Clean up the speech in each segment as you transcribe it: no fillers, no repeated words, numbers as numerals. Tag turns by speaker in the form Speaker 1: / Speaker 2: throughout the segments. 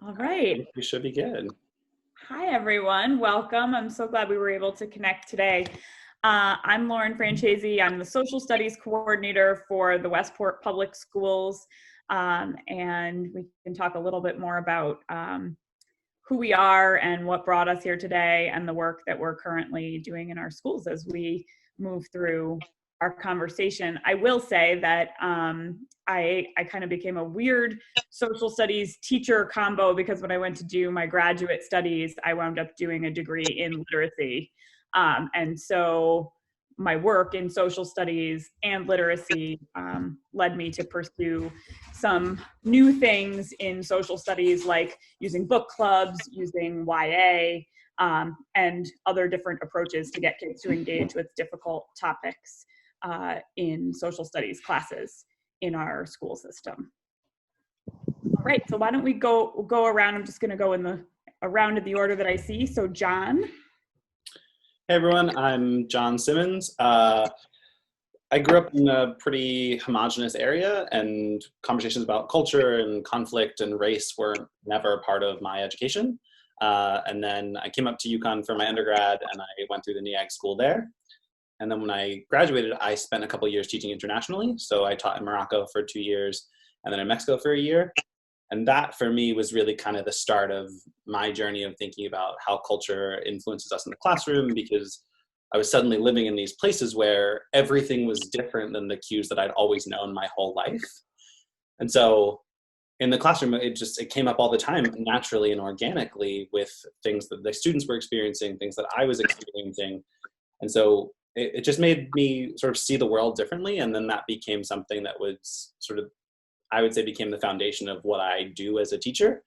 Speaker 1: All
Speaker 2: I
Speaker 1: right.
Speaker 2: think we should be good.
Speaker 1: Hi, everyone. Welcome. I'm so glad we were able to connect today. I'm Lauren Francesi. I'm the social studies coordinator for the Westport Public Schools. And we can talk a little bit more about who we are and what brought us here today and the work that we're currently doing in our schools as we move through our conversation. I will say that I kind of became a weird social studies teacher combo because when I went to do my graduate studies, I wound up doing a degree in literacy. And so my work in social studies and literacy led me to pursue some new things in social studies, like using book clubs, using YA, and other different approaches to get kids to engage with difficult topics in social studies classes in our school system. All right, so why don't we go around? I'm just going to go in the around in the order that I see. So, John.
Speaker 2: Hey everyone, I'm John Simmons. I grew up in a pretty homogenous area, and conversations about culture and conflict and race were never a part of my education. And then I came up to UConn for my undergrad, and I went through the NEAG school there. And then when I graduated, I spent a couple years teaching internationally. So I taught in Morocco for 2 years, and then in Mexico for a year. And that for me was really kind of the start of my journey of thinking about how culture influences us in the classroom, because I was suddenly living in these places where everything was different than the cues that I'd always known my whole life. And so in the classroom, it came up all the time naturally and organically with things that the students were experiencing, things that I was experiencing. And so it just made me sort of see the world differently. And then that became something that was sort of, I would say, became the foundation of what I do as a teacher.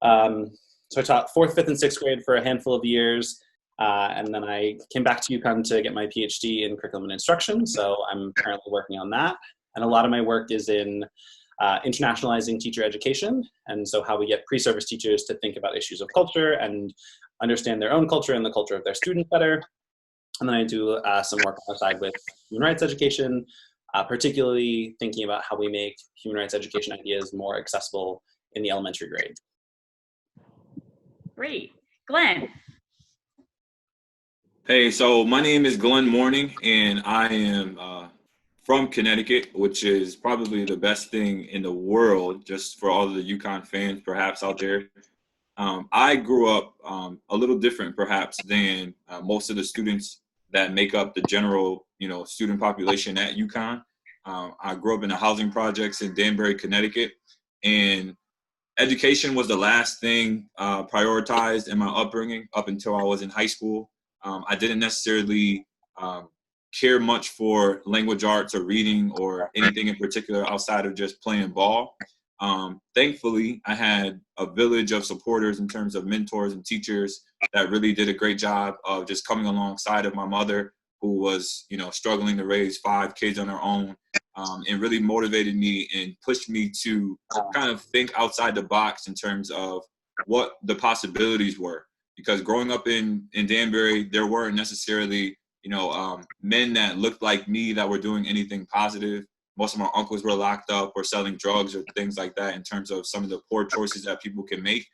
Speaker 2: So I taught fourth, fifth, and sixth grade for a handful of years. And then I came back to UConn to get my PhD in curriculum and instruction. So I'm currently working on that. And a lot of my work is in internationalizing teacher education. And so how we get pre-service teachers to think about issues of culture and understand their own culture and the culture of their students better. And then I do some work on the side with human rights education, particularly thinking about how we make human rights education ideas more accessible in the elementary grade.
Speaker 1: Great. Glenn.
Speaker 3: Hey, so my name is Glen Mourning, and I am from Connecticut, which is probably the best thing in the world, just for all of the UConn fans perhaps out there. I grew up a little different, perhaps, than most of the students that make up the general, student population at UConn. I grew up in the housing projects in Danbury, Connecticut, and education was the last thing prioritized in my upbringing up until I was in high school. I didn't necessarily care much for language arts or reading or anything in particular outside of just playing ball. Thankfully, I had a village of supporters in terms of mentors and teachers that really did a great job of just coming alongside of my mother, who was, struggling to raise 5 kids on her own, and really motivated me and pushed me to kind of think outside the box in terms of what the possibilities were. Because growing up in Danbury, there weren't necessarily, men that looked like me that were doing anything positive. Most of my uncles were locked up or selling drugs or things like that in terms of some of the poor choices that people can make.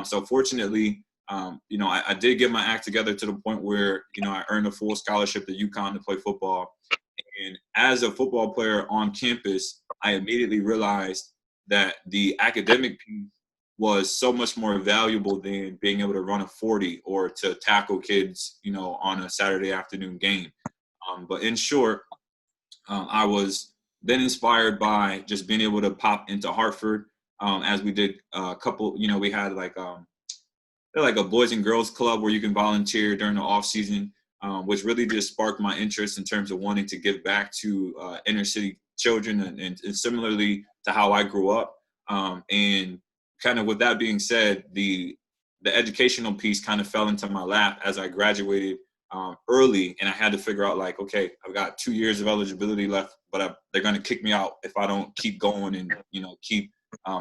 Speaker 3: So fortunately, I did get my act together to the point where, I earned a full scholarship at UConn to play football. And as a football player on campus, I immediately realized that the academic piece was so much more valuable than being able to run a 40 or to tackle kids, on a Saturday afternoon game. But in short, I was then inspired by just being able to pop into Hartford, as we did a couple, we had like a boys and girls club where you can volunteer during the off season, which really just sparked my interest in terms of wanting to give back to inner city children, and similarly to how I grew up. And kind of with that being said, the educational piece kind of fell into my lap as I graduated early, and I had to figure out, like, okay, I've got 2 years of eligibility left, but they're going to kick me out if I don't keep going and keep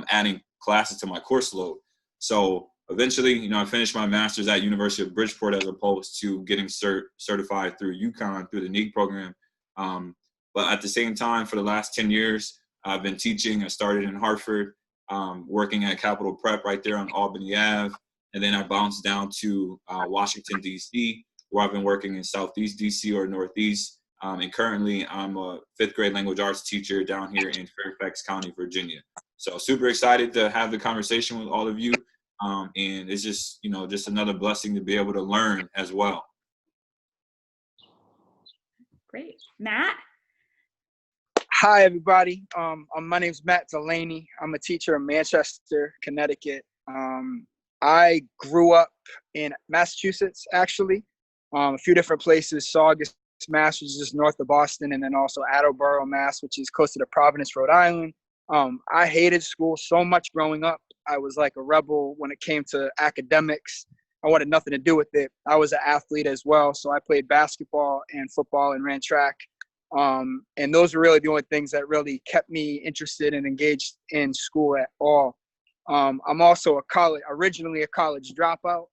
Speaker 3: adding classes to my course load. So eventually, I finished my master's at University of Bridgeport as opposed to getting certified through UConn through the NEAG program. But at the same time, for the last 10 years, I've been teaching. I started in Hartford, working at Capital Prep right there on Albany Ave. And then I bounced down to Washington, D.C., where I've been working in Southeast D.C. or Northeast. And currently, I'm a 5th grade language arts teacher down here in Fairfax County, Virginia. So super excited to have the conversation with all of you. And it's just, just another blessing to be able to learn as well.
Speaker 1: Great. Matt?
Speaker 4: Hi, everybody. My name's Matt Delaney. I'm a teacher in Manchester, Connecticut. I grew up in Massachusetts, actually, a few different places. Saugus, Mass, which is just north of Boston, and then also Attleboro, Mass, which is close to Providence, Rhode Island. I hated school so much growing up. I was like a rebel when it came to academics. I wanted nothing to do with it. I was an athlete as well, so I played basketball and football and ran track. And those were really the only things that really kept me interested and engaged in school at all. I'm also originally a college dropout.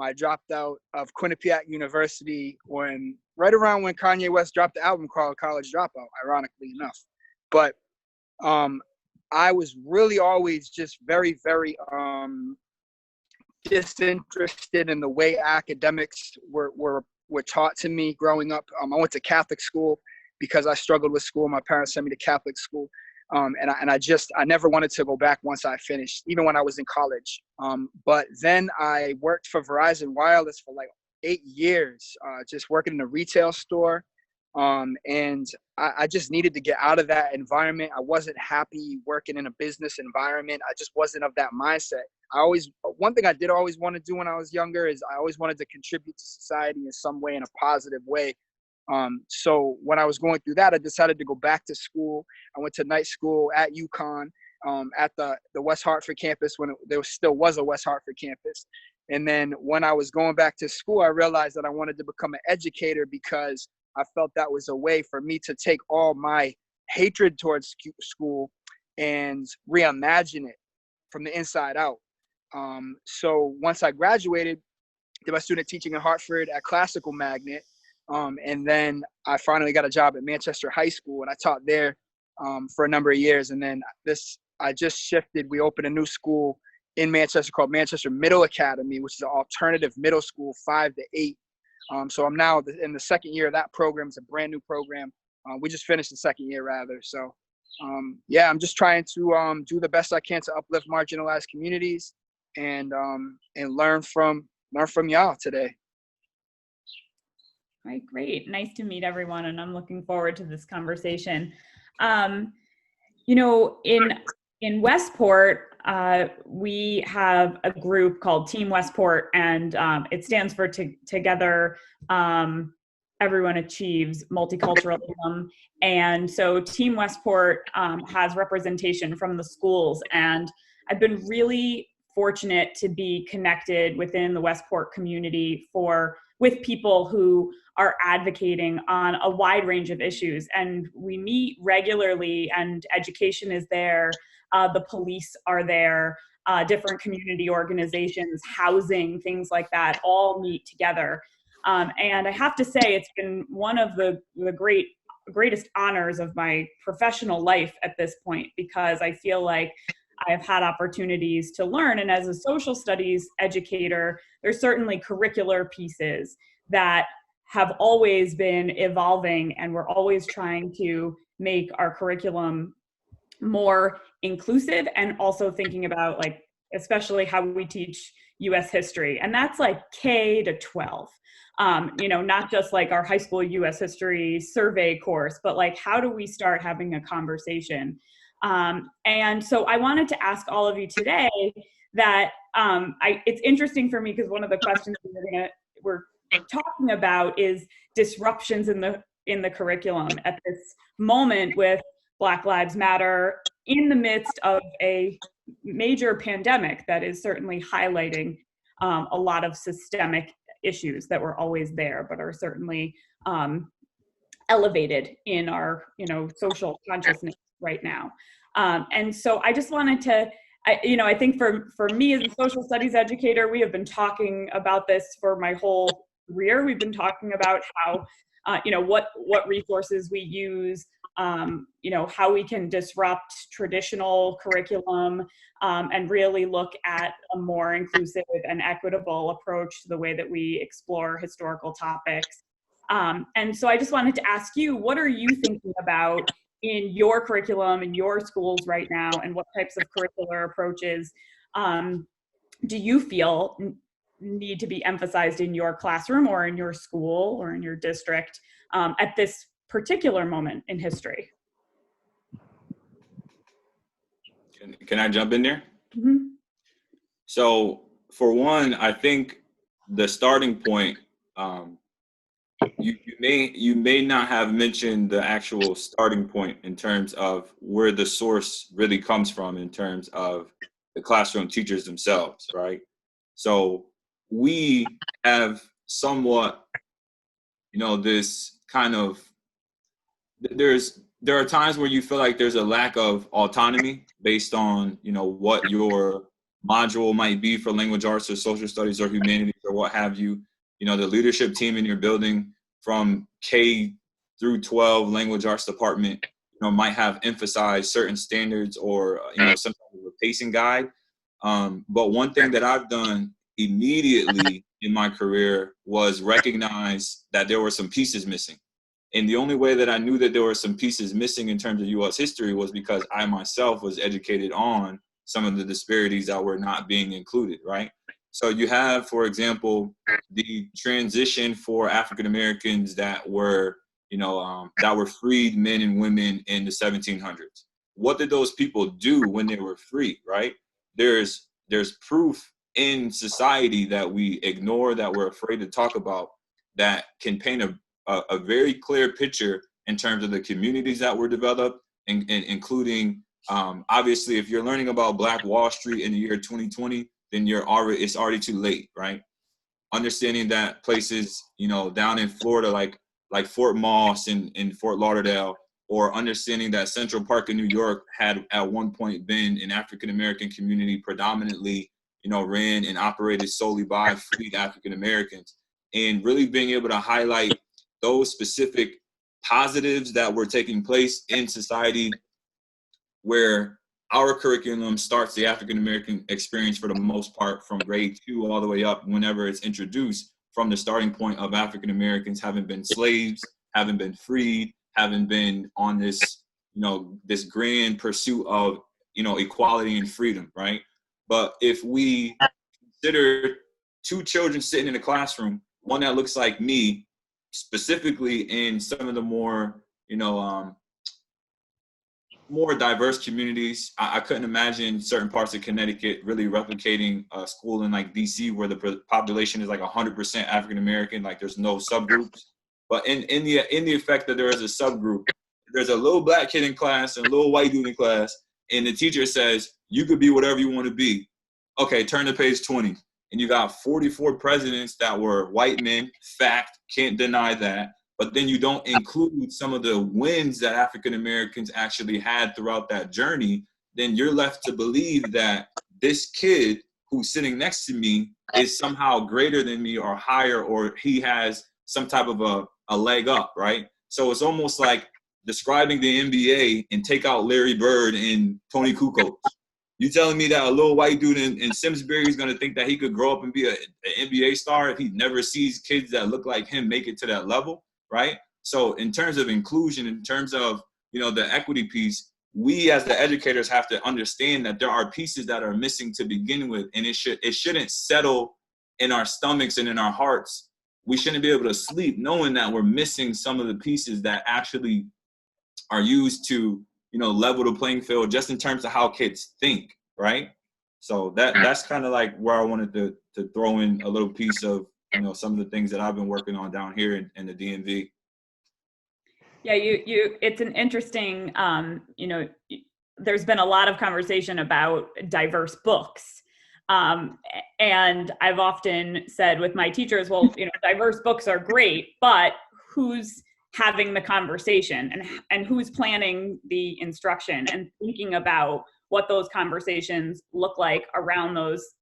Speaker 4: I dropped out of Quinnipiac University right around when Kanye West dropped the album called College Dropout, ironically enough. But I was really always just very, very disinterested in the way academics were taught to me growing up. I went to Catholic school because I struggled with school. My parents sent me to Catholic school. And I never wanted to go back once I finished, even when I was in college. But then I worked for Verizon Wireless for like 8 years, just working in a retail store. And I just needed to get out of that environment. I wasn't happy working in a business environment. I just wasn't of that mindset. One thing I did always want to do when I was younger is I always wanted to contribute to society in some way, in a positive way. So when I was going through that, I decided to go back to school. I went to night school at UConn, at the West Hartford campus when there still was a West Hartford campus. And then when I was going back to school, I realized that I wanted to become an educator because I felt that was a way for me to take all my hatred towards school and reimagine it from the inside out. So once I graduated, did my student teaching in Hartford at Classical Magnet. And then I finally got a job at Manchester High School, and I taught there for a number of years. And then I just shifted. We opened a new school in Manchester called Manchester Middle Academy, which is an alternative middle school, 5 to 8. So I'm now in the second year of that program. It's a brand new program. We just finished the second year, rather. So, I'm just trying to do the best I can to uplift marginalized communities and learn from y'all today.
Speaker 1: All right, great. Nice to meet everyone, and I'm looking forward to this conversation. In Westport, we have a group called Team Westport, and it stands for Together Everyone Achieves Multiculturalism. And so Team Westport has representation from the schools, and I've been really fortunate to be connected within the Westport community with people who are advocating on a wide range of issues. And we meet regularly, and education is there, the police are there, different community organizations, housing, things like that, all meet together. And I have to say, it's been one of the greatest honors of my professional life at this point, because I feel like I've had opportunities to learn. And as a social studies educator, there's certainly curricular pieces that have always been evolving, and we're always trying to make our curriculum more inclusive, and also thinking about, like, especially how we teach US history. And that's like K to 12, not just like our high school US history survey course, but like, how do we start having a conversation? And so I wanted to ask all of you today that it's interesting for me, because one of the questions we're talking about is disruptions in the curriculum at this moment with Black Lives Matter, in the midst of a major pandemic that is certainly highlighting a lot of systemic issues that were always there, but are certainly elevated in our social consciousness right now. And so I just wanted to, I think for me as a social studies educator, we have been talking about this for my whole career. We've been talking about how, what resources we use, how we can disrupt traditional curriculum and really look at a more inclusive and equitable approach to the way that we explore historical topics. And so I just wanted to ask you, what are you thinking about in your curriculum in your schools right now, and what types of curricular approaches do you feel need to be emphasized in your classroom or in your school or in your district at this particular moment in history?
Speaker 3: Can I jump in there?
Speaker 1: Mm-hmm.
Speaker 3: So for one, I think the starting point, you may not have mentioned the actual starting point in terms of where the source really comes from in terms of the classroom teachers themselves, right? So we have somewhat, this kind of, there are times where you feel like there's a lack of autonomy based on, what your module might be for language arts or social studies or humanities or what have you. The leadership team in your building from K through 12 language arts department, might have emphasized certain standards or, some type of a pacing guide. But one thing that I've done immediately in my career was recognize that there were some pieces missing. And the only way that I knew that there were some pieces missing in terms of U.S. history was because I myself was educated on some of the disparities that were not being included, right? So you have, for example, the transition for African Americans that were, that were freed men and women in the 1700s. What did those people do when they were free, right? There's proof in society that we ignore, that we're afraid to talk about, that can paint a very clear picture in terms of the communities that were developed, and including, obviously, if you're learning about Black Wall Street in the year 2020, then it's already too late, right? Understanding that places, down in Florida, like Fort Moss in Fort Lauderdale, or understanding that Central Park in New York had at one point been an African-American community predominantly, ran and operated solely by freed African Americans, and really being able to highlight those specific positives that were taking place in society, where our curriculum starts the African American experience for the most part from grade 2 all the way up, whenever it's introduced, from the starting point of African Americans having been slaves, having been freed, having been on this, this grand pursuit of, equality and freedom, right? But if we consider 2 children sitting in a classroom, one that looks like me, specifically in some of the more, more diverse communities, I couldn't imagine certain parts of Connecticut really replicating a school in like DC, where the population is like 100% African American, like there's no subgroups. But in the effect that there is a subgroup, there's a little Black kid in class and a little white dude in class, and the teacher says, you could be whatever you want to be. Okay, turn to page 20. And you got 44 presidents that were white men, fact, can't deny that. But then you don't include some of the wins that African Americans actually had throughout that journey, then you're left to believe that this kid who's sitting next to me is somehow greater than me or higher, or he has some type of a leg up, right? So it's almost like describing the NBA and take out Larry Bird and Tony Kukoc. You telling me that a little white dude in Simsbury is going to think that he could grow up and be an NBA star if he never sees kids that look like him make it to that level, right? So in terms of inclusion, in terms of, the equity piece, we as the educators have to understand that there are pieces that are missing to begin with, and it shouldn't settle in our stomachs and in our hearts. We shouldn't be able to sleep knowing that we're missing some of the pieces that actually are used to, level the playing field just in terms of how kids think, right? So that's kind of like where I wanted to throw in a little piece of, some of the things that I've been working on down here in the DMV.
Speaker 1: Yeah, it's an interesting, there's been a lot of conversation about diverse books. And I've often said with my teachers, well, diverse books are great, but who's having the conversation and who's planning the instruction and thinking about what those conversations look like around those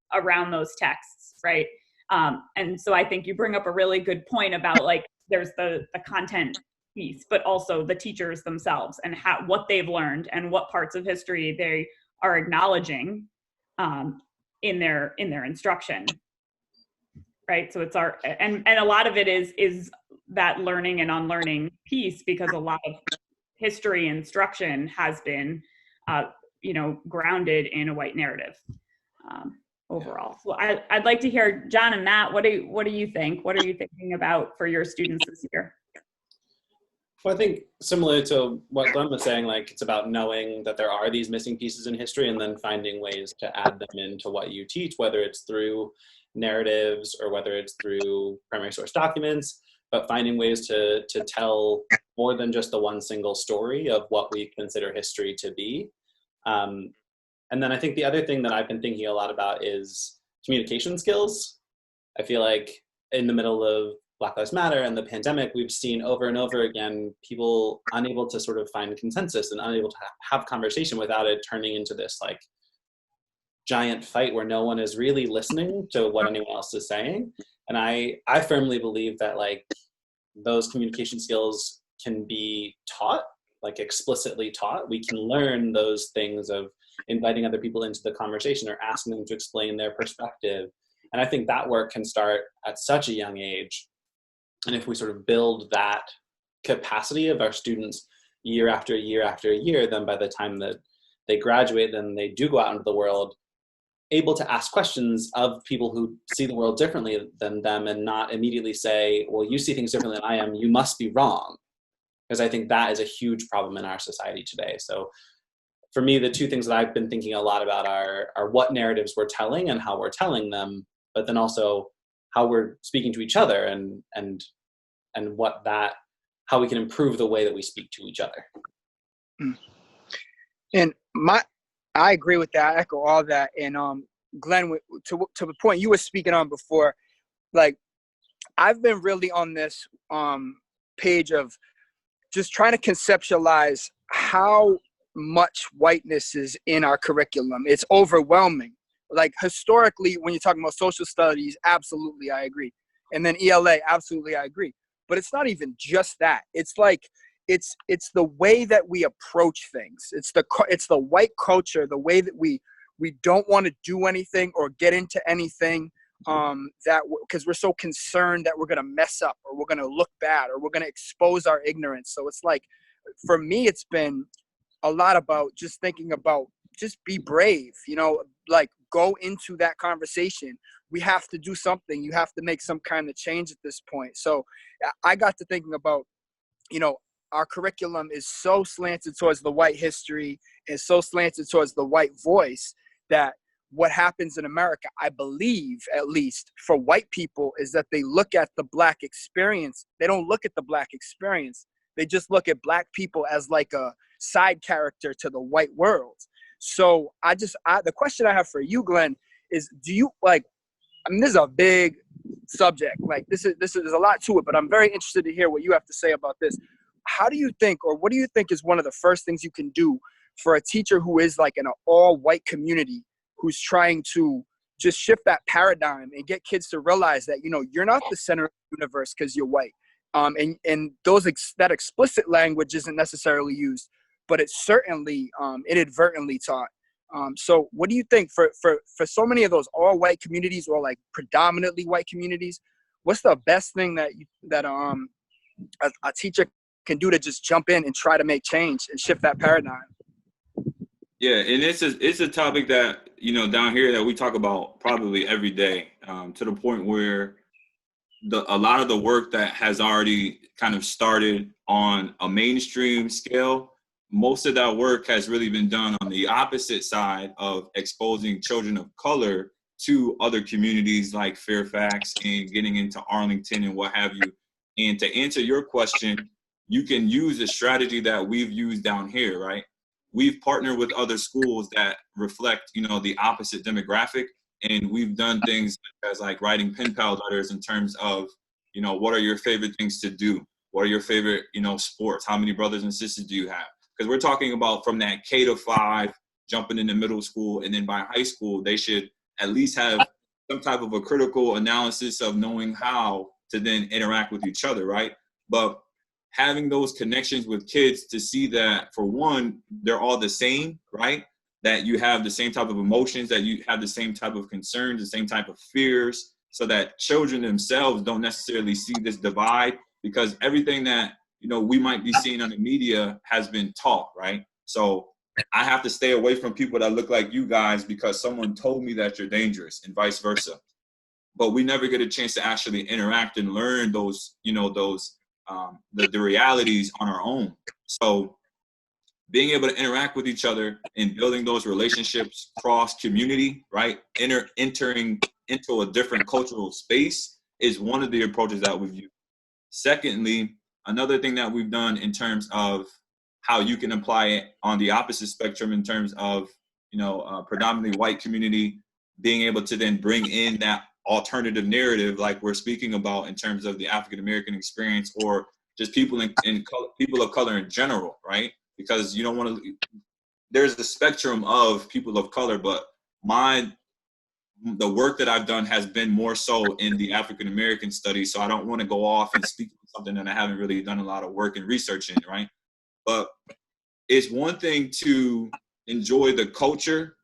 Speaker 1: texts, right? And so I think you bring up a really good point about, like, there's the content piece, but also the teachers themselves and what they've learned and what parts of history they are acknowledging in their instruction, right? So it's and a lot of it is that learning and unlearning piece, because a lot of history instruction has been grounded in a white narrative overall. So I'd like to hear, John and Matt, what do you think? What are you thinking about for your students this year?
Speaker 2: Well, I think similar to what Glen was saying, like it's about knowing that there are these missing pieces in history and then finding ways to add them into what you teach, whether it's through narratives or whether it's through primary source documents, but finding ways to tell more than just the one single story of what we consider history to be. And then I think the other thing that I've been thinking a lot about is communication skills. I feel like in the middle of Black Lives Matter and the pandemic, we've seen over and over again people unable to sort of find consensus and unable to have conversation without it turning into this like giant fight where no one is really listening to what anyone else is saying. And I firmly believe that like those communication skills can be taught, like explicitly taught. We can learn those things of inviting other people into the conversation or asking them to explain their perspective. And I think that work can start at such a young age. And if we sort of build that capacity of our students year after year after year, then by the time that they graduate, then they do go out into the world able to ask questions of people who see the world differently than them and not immediately say, well, you see things differently than I am, you must be wrong. Because I think that is a huge problem in our society today. So for me, the two things that I've been thinking a lot about are what narratives we're telling and how we're telling them, but then also how we're speaking to each other and how we can improve the way that we speak to each other.
Speaker 4: And I agree with that. I echo all that. And Glenn, to the point you were speaking on before, like I've been really on this page of just trying to conceptualize how much whiteness is in our curriculum. It's overwhelming. Like historically, when you're talking about social studies, absolutely, I agree. And then ELA, absolutely, I agree. But it's not even just that. It's like, it's the way that we approach things. It's the white culture, the way that we don't want to do anything or get into anything because we're so concerned that we're going to mess up or we're going to look bad or we're going to expose our ignorance. So it's like, for me, it's been a lot about just thinking about just be brave, like go into that conversation. We have to do something. You have to make some kind of change at this point. So I got to thinking about, our curriculum is so slanted towards the white history and so slanted towards the white voice that what happens in America, I believe, at least for white people, is that they look at the Black experience. They don't look at the Black experience. They just look at Black people as like a side character to the white world. So the question I have for you, Glenn, is do you this is a big subject. Like this is there's a lot to it, but I'm very interested to hear what you have to say about this. How do you think, or what do you think is one of the first things you can do for a teacher who is like in an all-white community who's trying to just shift that paradigm and get kids to realize that, you're not the center of the universe because you're white. And that explicit language isn't necessarily used, but it's certainly inadvertently taught. So what do you think for so many of those all-white communities or like predominantly white communities, what's the best thing that a teacher can do to just jump in and try to make change and shift that paradigm?
Speaker 3: Yeah, and it's a topic that, down here that we talk about probably every day, to the point where a lot of the work that has already kind of started on a mainstream scale, most of that work has really been done on the opposite side of exposing children of color to other communities like Fairfax and getting into Arlington and what have you. And to answer your question, you can use a strategy that we've used down here, right? We've partnered with other schools that reflect, the opposite demographic. And we've done things as like writing pen pal letters in terms of, what are your favorite things to do? What are your favorite, sports? How many brothers and sisters do you have? Because we're talking about from that K-5, jumping into middle school, and then by high school, they should at least have some type of a critical analysis of knowing how to then interact with each other, right? But having those connections with kids to see that, for one, they're all the same, right? That you have the same type of emotions, that you have the same type of concerns, the same type of fears, so that children themselves don't necessarily see this divide, because everything that, we might be seeing on the media has been taught, right? So I have to stay away from people that look like you guys because someone told me that you're dangerous, and vice versa. But we never get a chance to actually interact and learn those, the realities on our own. So being able to interact with each other and building those relationships cross community, right? Entering into a different cultural space is one of the approaches that we've used. Secondly, another thing that we've done in terms of how you can apply it on the opposite spectrum in terms of, predominantly white community, being able to then bring in that alternative narrative like we're speaking about in terms of the African-American experience, or just people people of color in general, right? Because you don't want to, there's the spectrum of people of color, but the work that I've done has been more so in the African-American studies. So I don't want to go off and speak on something that I haven't really done a lot of work and research in, right? But it's one thing to enjoy the culture.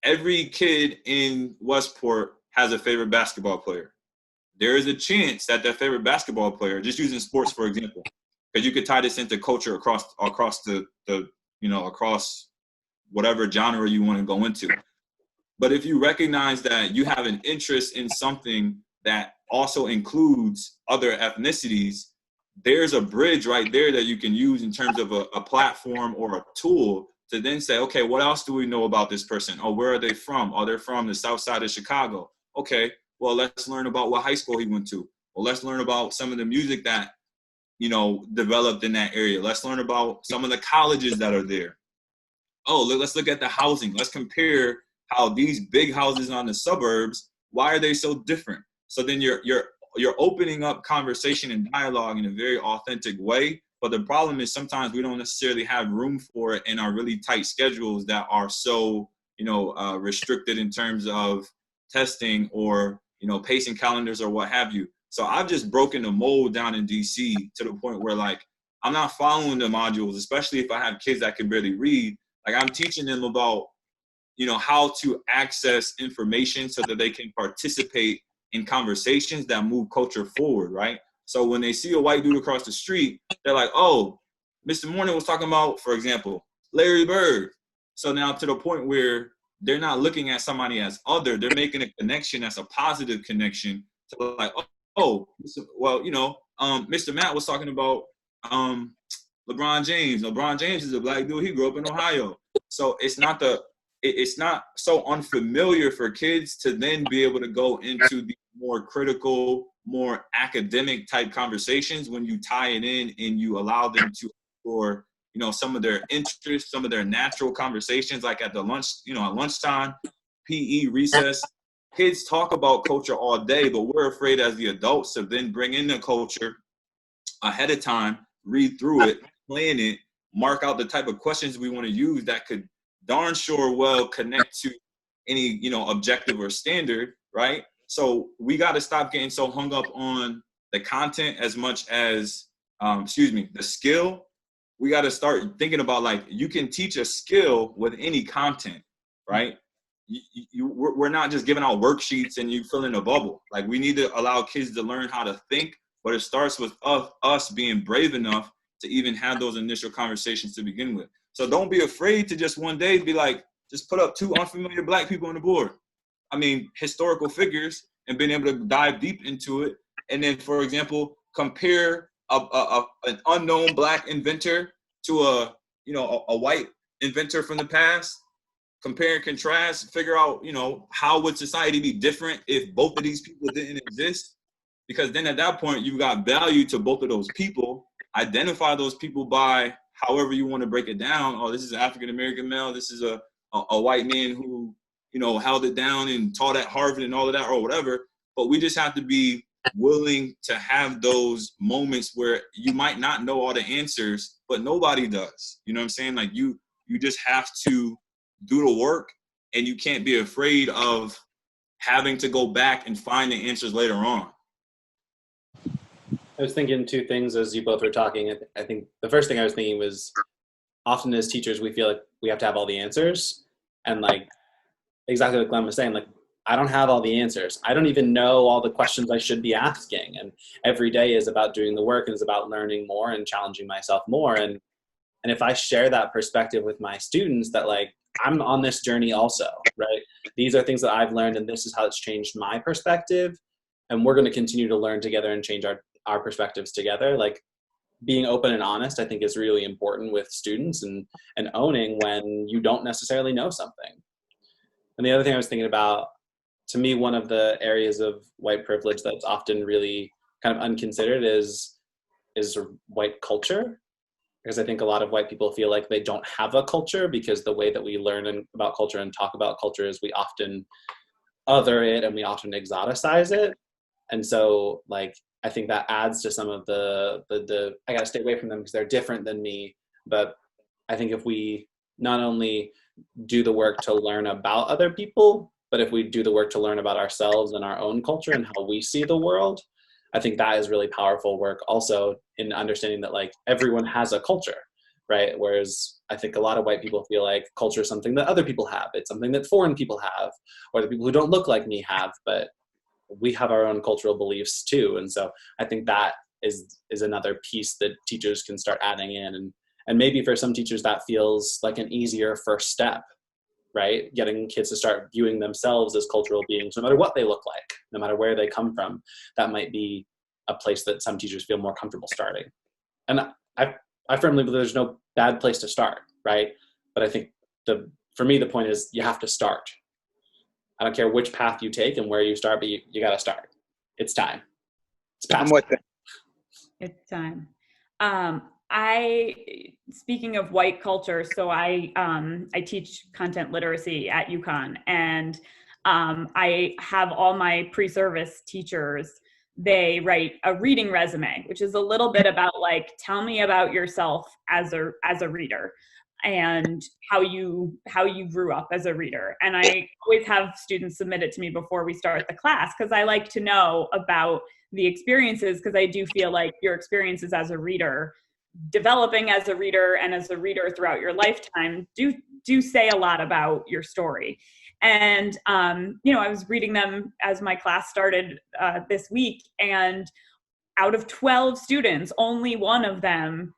Speaker 3: Every kid in Westport has a favorite basketball player. There is a chance that favorite basketball player, just using sports for example, because you could tie this into culture across the across whatever genre you want to go into. But if you recognize that you have an interest in something that also includes other ethnicities, there's a bridge right there that you can use in terms of a platform or a tool to then say, okay, what else do we know about this person? Oh, where are they from? Oh, they're from the south side of Chicago. Okay, well, let's learn about what high school he went to. Well, let's learn about some of the music that, developed in that area. Let's learn about some of the colleges that are there. Oh, let's look at the housing. Let's compare how these big houses on the suburbs, why are they so different? So then you're opening up conversation and dialogue in a very authentic way. But the problem is sometimes we don't necessarily have room for it in our really tight schedules that are so, restricted in terms of testing or, pacing calendars or what have you. So I've just broken the mold down in DC to the point where, like, I'm not following the modules, especially if I have kids that can barely read. Like, I'm teaching them about, how to access information so that they can participate in conversations that move culture forward, right? So when they see a white dude across the street, they're like, oh, Mr. Mourning was talking about, for example, Larry Bird. So now to the point where they're not looking at somebody as other, they're making a connection that's a positive connection to, like, oh, well, Mr. Matt was talking about LeBron James. LeBron James is a black dude. He grew up in Ohio. So it's not so unfamiliar for kids to then be able to go into the more critical, more academic type conversations when you tie it in and you allow them to explore, some of their interests, some of their natural conversations, like at the lunch, at lunchtime, PE, recess. Kids talk about culture all day, but we're afraid as the adults to then bring in the culture ahead of time, read through it, plan it, mark out the type of questions we want to use that could darn sure well connect to any, objective or standard, right? So we got to stop getting so hung up on the content as much as, the skill. We got to start thinking about, like, you can teach a skill with any content, right? We're not just giving out worksheets and you fill in a bubble. Like, we need to allow kids to learn how to think, but it starts with us being brave enough to even have those initial conversations to begin with. So don't be afraid to just one day be like, just put up 2 unfamiliar black people on the board. I mean, historical figures, and being able to dive deep into it. And then, for example, compare an unknown black inventor to a white inventor from the past. Compare and contrast, figure out, how would society be different if both of these people didn't exist? Because then at that point, you've got value to both of those people. Identify those people by however you want to break it down. Oh, this is an African-American male. This is a white man who, held it down and taught at Harvard and all of that, or whatever. But we just have to be willing to have those moments where you might not know all the answers, but nobody does. You know what I'm saying? Like, you just have to do the work, and you can't be afraid of having to go back and find the answers later on.
Speaker 2: I was thinking two things as you both were talking. I think the first thing I was thinking was often as teachers, we feel like we have to have all the answers. And like exactly what Glenn was saying, like I don't have all the answers. I don't even know all the questions I should be asking. And every day is about doing the work and is about learning more and challenging myself more. And if I share that perspective with my students that like, I'm on this journey also, right? These are things that I've learned and this is how it's changed my perspective. And we're going to continue to learn together and change our perspectives together. Like being open and honest, I think is really important with students and owning when you don't necessarily know something. And the other thing I was thinking about, to me, one of the areas of white privilege that's often really kind of unconsidered is white culture. Because I think a lot of white people feel like they don't have a culture because the way that we learn about culture and talk about culture is we often other it and we often exoticize it. And so like, I think that adds to some of the I gotta stay away from them because they're different than me. But I think if we not only do the work to learn about other people, but if we do the work to learn about ourselves and our own culture and how we see the world, I think that is really powerful work also in understanding that like everyone has a culture, right? Whereas I think a lot of white people feel like culture is something that other people have. It's something that foreign people have, or the people who don't look like me have, but we have our own cultural beliefs too. And so I think that is another piece that teachers can start adding in. And maybe for some teachers that feels like an easier first step, right? Getting kids to start viewing themselves as cultural beings, no matter what they look like, no matter where they come from. That might be a place that some teachers feel more comfortable starting. And I firmly believe there's no bad place to start, right? But I think for me, the point is you have to start. I don't care which path you take and where you start, but you got to start. It's time. It's past.
Speaker 4: I'm with it.
Speaker 1: It's time. Speaking of white culture, so I teach content literacy at UConn, and I have all my pre-service teachers, they write a reading resume, which is a little bit about like, tell me about yourself as a reader and how you grew up as a reader. And I always have students submit it to me before we start the class because I like to know about the experiences, because I do feel like your experiences as a reader, developing as a reader and as a reader throughout your lifetime do say a lot about your story. And I was reading them as my class started this week, and out of 12 students, only one of them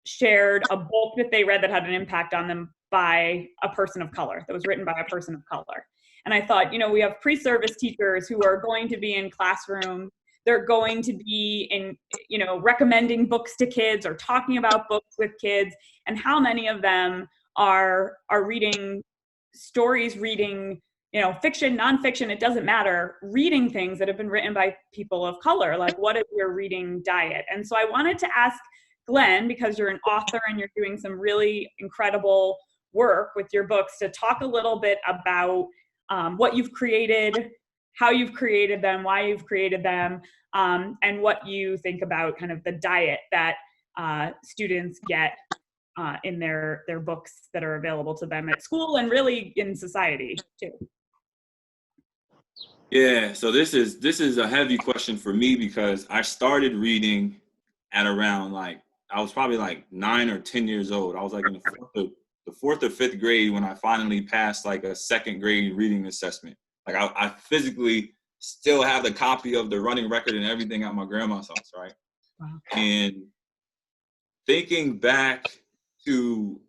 Speaker 1: shared a book that they read that had an impact on them by a person of color, that was written by a person of color. And I thought, we have pre-service teachers who are going to be in classrooms, they're going to be in, recommending books to kids or talking about books with kids, and how many of them are reading stories, reading, fiction, nonfiction, it doesn't matter, reading things that have been written by people of color. Like, what is your reading diet? And so I wanted to ask Glen, because you're an author and you're doing some really incredible work with your books, to talk a little bit about what you've created, how you've created them, why you've created them, and what you think about kind of the diet that students get in their books that are available to them at school and really in society too.
Speaker 3: Yeah, so this is a heavy question for me because I started reading at around I was probably 9 or 10 years old. I was in the fourth or fifth grade when I finally passed a second grade reading assessment. I physically still have the copy of the running record and everything at my grandma's house, right?
Speaker 1: Wow.
Speaker 3: And thinking back to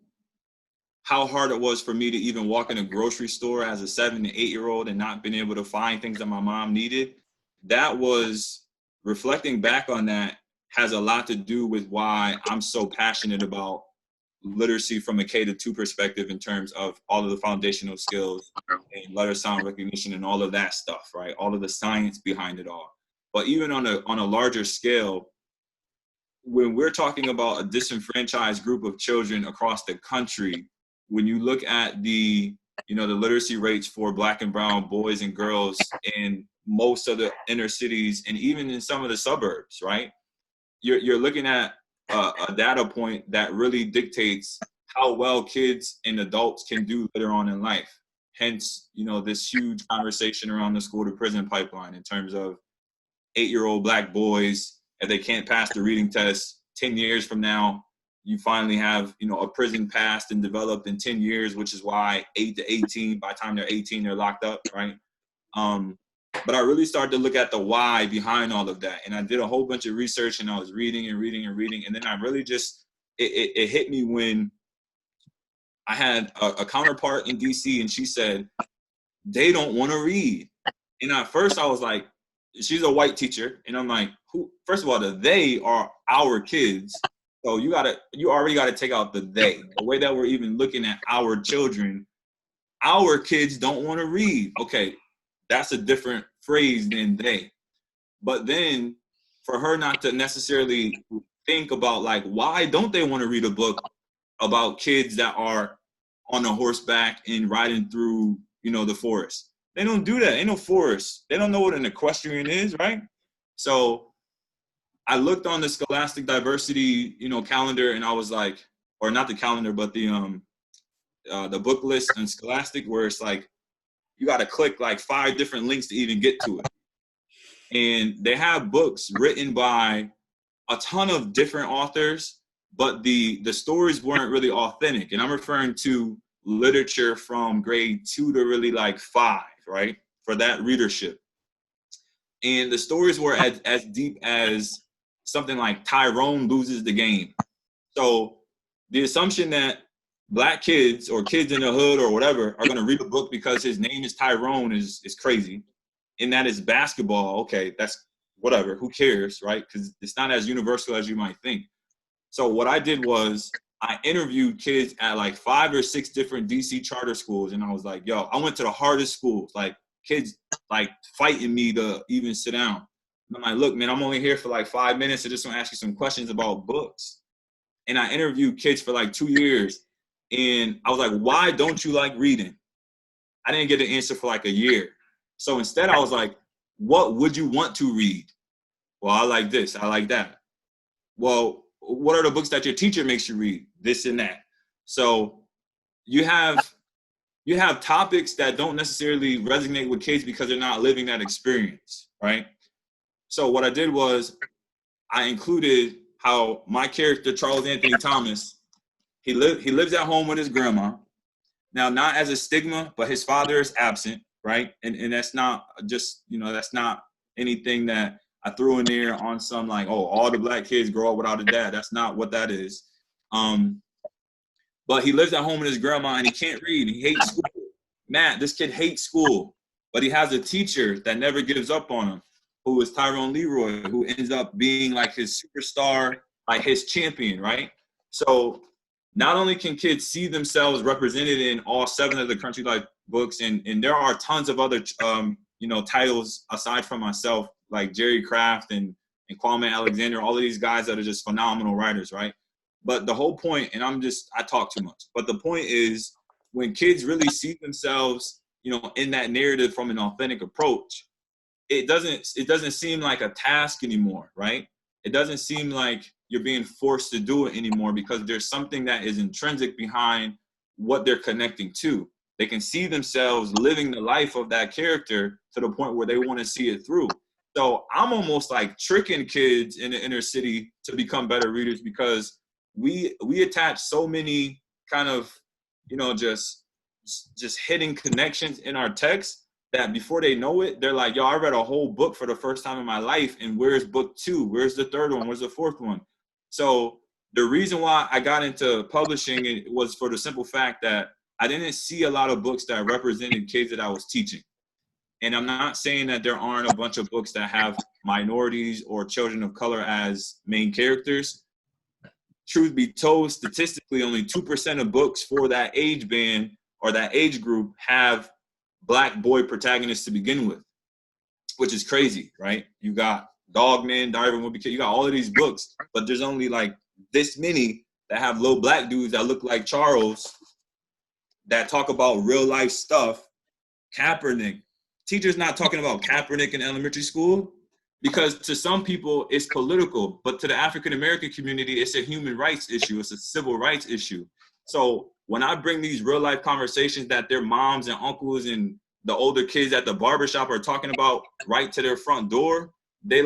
Speaker 3: how hard it was for me to even walk in a grocery store as a 7 to 8 year old and not being able to find things that my mom needed, that was, reflecting back on that has a lot to do with why I'm so passionate about literacy from a K-2 perspective in terms of all of the foundational skills and letter sound recognition and all of that stuff, right? All of the science behind it all. But even on a larger scale, when we're talking about a disenfranchised group of children across the country, when you look at the literacy rates for Black and brown boys and girls in most of the inner cities and even in some of the suburbs, right? You're looking at a data point that really dictates how well kids and adults can do later on in life. Hence, this huge conversation around the school to prison pipeline in terms of 8-year-old Black boys if they can't pass the reading test 10 years from now, you finally have, a prison passed and developed in 10 years, which is why 8 to 18, by the time they're 18, they're locked up, right? But I really started to look at the why behind all of that. And I did a whole bunch of research, and I was reading and reading and reading. And then I really just, it hit me when I had a counterpart in DC, and she said, they don't want to read. And at first I was like, she's a white teacher. And I'm like, who? First of all, the they are our kids. So you already got to take out the they. The way that we're even looking at our children, our kids don't want to read. Okay, that's a different phrase than they. But then for her not to necessarily think about, like, why don't they want to read a book about kids that are on a horseback and riding through, the forest? They don't do that. Ain't no forest. They don't know what an equestrian is, right? So I looked on the Scholastic Diversity, calendar, and I was like, or not the calendar, but the book list on Scholastic, where it's like, you got to click like 5 different links to even get to it. And they have books written by a ton of different authors, but the stories weren't really authentic. And I'm referring to literature from grade 2 to really like 5, right? For that readership. And the stories were as deep as something like Tyrone loses the game. So the assumption that Black kids or kids in the hood or whatever are going to read a book because his name is Tyrone is crazy. And that is basketball. Okay, that's whatever. Who cares, right? Because it's not as universal as you might think. So what I did was I interviewed kids at like 5 or 6 different DC charter schools. And I was like, yo, I went to the hardest schools, like kids like fighting me to even sit down. And I'm like, look, man, I'm only here for like 5 minutes. I just want to ask you some questions about books. And I interviewed kids for like 2 years. And I was like, why don't you like reading? I didn't get an answer for like a year. So instead I was like, what would you want to read? Well, I like this, I like that. Well, what are the books that your teacher makes you read? This and that. So you have topics that don't necessarily resonate with kids because they're not living that experience, right? So what I did was I included how my character, Charles Anthony Thomas, he lives at home with his grandma. Now, not as a stigma, but his father is absent, right? And that's not just, that's not anything that I threw in there on some like, oh, all the Black kids grow up without a dad. That's not what that is. But he lives at home with his grandma and he can't read. He hates school. Matt, this kid hates school, but he has a teacher that never gives up on him, who is Tyrone Leroy, who ends up being like his superstar, like his champion, right? So not only can kids see themselves represented in all 7 of the Country Life books, and there are tons of other, titles aside from myself, like Jerry Craft and Kwame Alexander, all of these guys that are just phenomenal writers, right? But the whole point, and I talk too much, but the point is when kids really see themselves, in that narrative from an authentic approach, it doesn't seem like a task anymore, right? It doesn't seem like you're being forced to do it anymore because there's something that is intrinsic behind what they're connecting to. They can see themselves living the life of that character to the point where they want to see it through. So I'm almost like tricking kids in the inner city to become better readers because we attach so many kind of, just hidden connections in our text that before they know it, they're like, yo, I read a whole book for the first time in my life, and where's book 2? Where's the 3rd one? Where's the 4th one? So the reason why I got into publishing it was for the simple fact that I didn't see a lot of books that represented kids that I was teaching. And I'm not saying that there aren't a bunch of books that have minorities or children of color as main characters. Truth be told, statistically, only 2% of books for that age band or that age group have Black boy protagonists to begin with, which is crazy, right? You got Dogman, Darwin Will Be Killed. You got all of these books, but there's only like this many that have little Black dudes that look like Charles that talk about real life stuff. Kaepernick. Teachers not talking about Kaepernick in elementary school because to some people it's political, but to the African American community, it's a human rights issue. It's a civil rights issue. So when I bring these real life conversations that their moms and uncles and the older kids at the barbershop are talking about right to their front door, they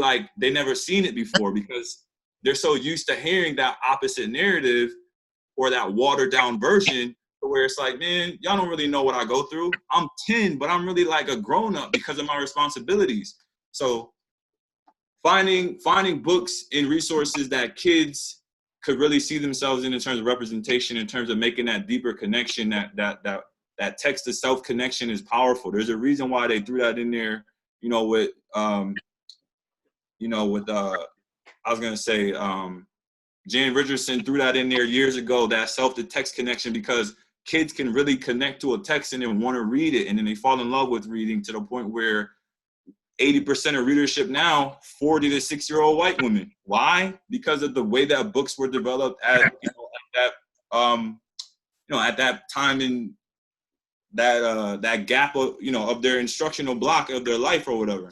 Speaker 3: never seen it before because they're so used to hearing that opposite narrative or that watered down version where it's like, man, y'all don't really know what I go through. I'm 10, but I'm really like a grown up because of my responsibilities. So finding books and resources that kids could really see themselves in terms of representation, in terms of making that deeper connection, that text to self connection is powerful. There's a reason why they threw that in there, with I was gonna say Jan Richardson threw that in there years ago, that self to text connection, because kids can really connect to a text and then want to read it, and then they fall in love with reading to the point where 80% of readership now, 40 to 6-year-old white women. Why? Because of the way that books were developed at that time in that gap of of their instructional block of their life or whatever.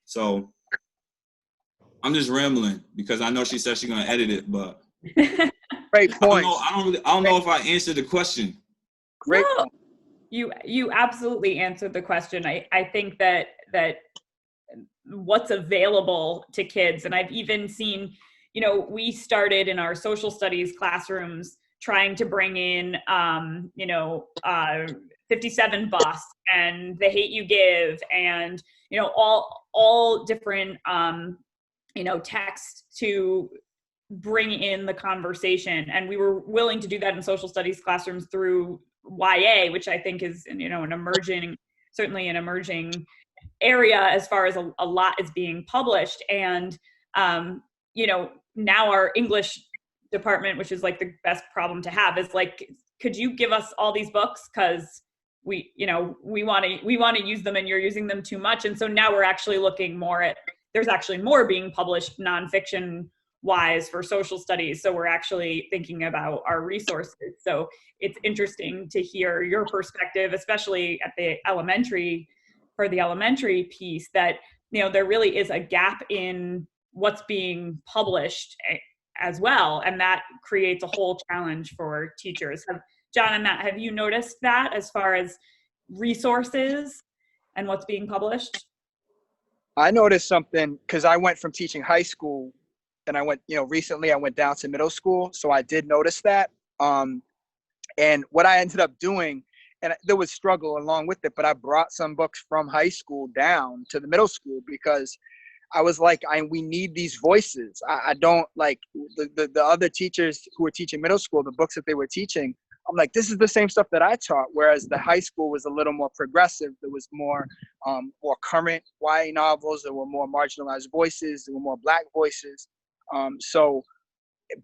Speaker 3: So I'm just rambling because I know she said she's gonna edit it, but
Speaker 4: Great point.
Speaker 3: I don't know if I answered the question.
Speaker 4: Great.
Speaker 1: No, you absolutely answered the question. I think that what's available to kids, and I've even seen, we started in our social studies classrooms trying to bring in 57 Bus and The Hate You Give, and all different text to bring in the conversation. And we were willing to do that in social studies classrooms through YA, which I think is certainly an emerging area as far as a lot is being published. And now our English department, which is like the best problem to have, is like, could you give us all these books, because we want to use them and you're using them too much. And so now we're actually looking more at, there's actually more being published nonfiction wise for social studies. So we're actually thinking about our resources. So it's interesting to hear your perspective, especially at the elementary piece, that there really is a gap in what's being published as well, and that creates a whole challenge for teachers. John and Matt, have you noticed that as far as resources and what's being published?
Speaker 4: I noticed something because I went from teaching high school, and I went, recently I went down to middle school, so I did notice that. And what I ended up doing, and there was struggle along with it, but I brought some books from high school down to the middle school because I was like, we need these voices. I don't like the other teachers who were teaching middle school, the books that they were teaching. I'm like, this is the same stuff that I taught. Whereas the high school was a little more progressive. There was more current YA novels. There were more marginalized voices. There were more Black voices.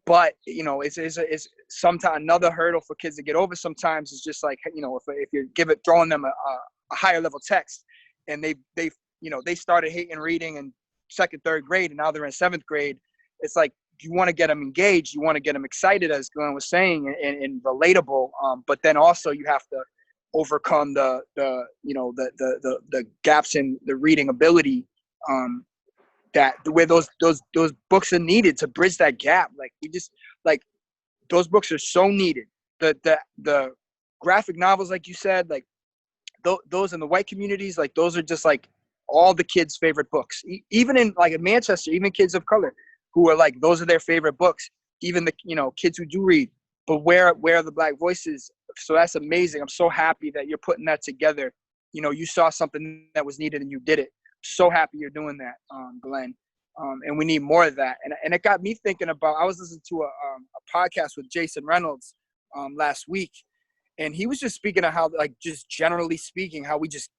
Speaker 4: But it's sometimes another hurdle for kids to get over. Sometimes it's just like, if you're throwing them a higher level text, and they started hating reading in 2nd, 3rd grade, and now they're in 7th grade. It's like, you want to get them engaged, you want to get them excited, as Glenn was saying, and relatable. But then also you have to overcome the gaps in the reading ability. Where those books are needed to bridge that gap. Like those books are so needed. The graphic novels, like you said, like those in the white communities, like those are just like all the kids' favorite books. Even in like in Manchester, even kids of color who are like, those are their favorite books. Even the kids who do read, but where are the Black voices? So that's amazing. I'm so happy that you're putting that together. You saw something that was needed and you did it. So happy you're doing that, Glenn. And we need more of that. And it got me thinking about, I was listening to a podcast with Jason Reynolds last week, and he was just speaking of how, like, just generally speaking, how we just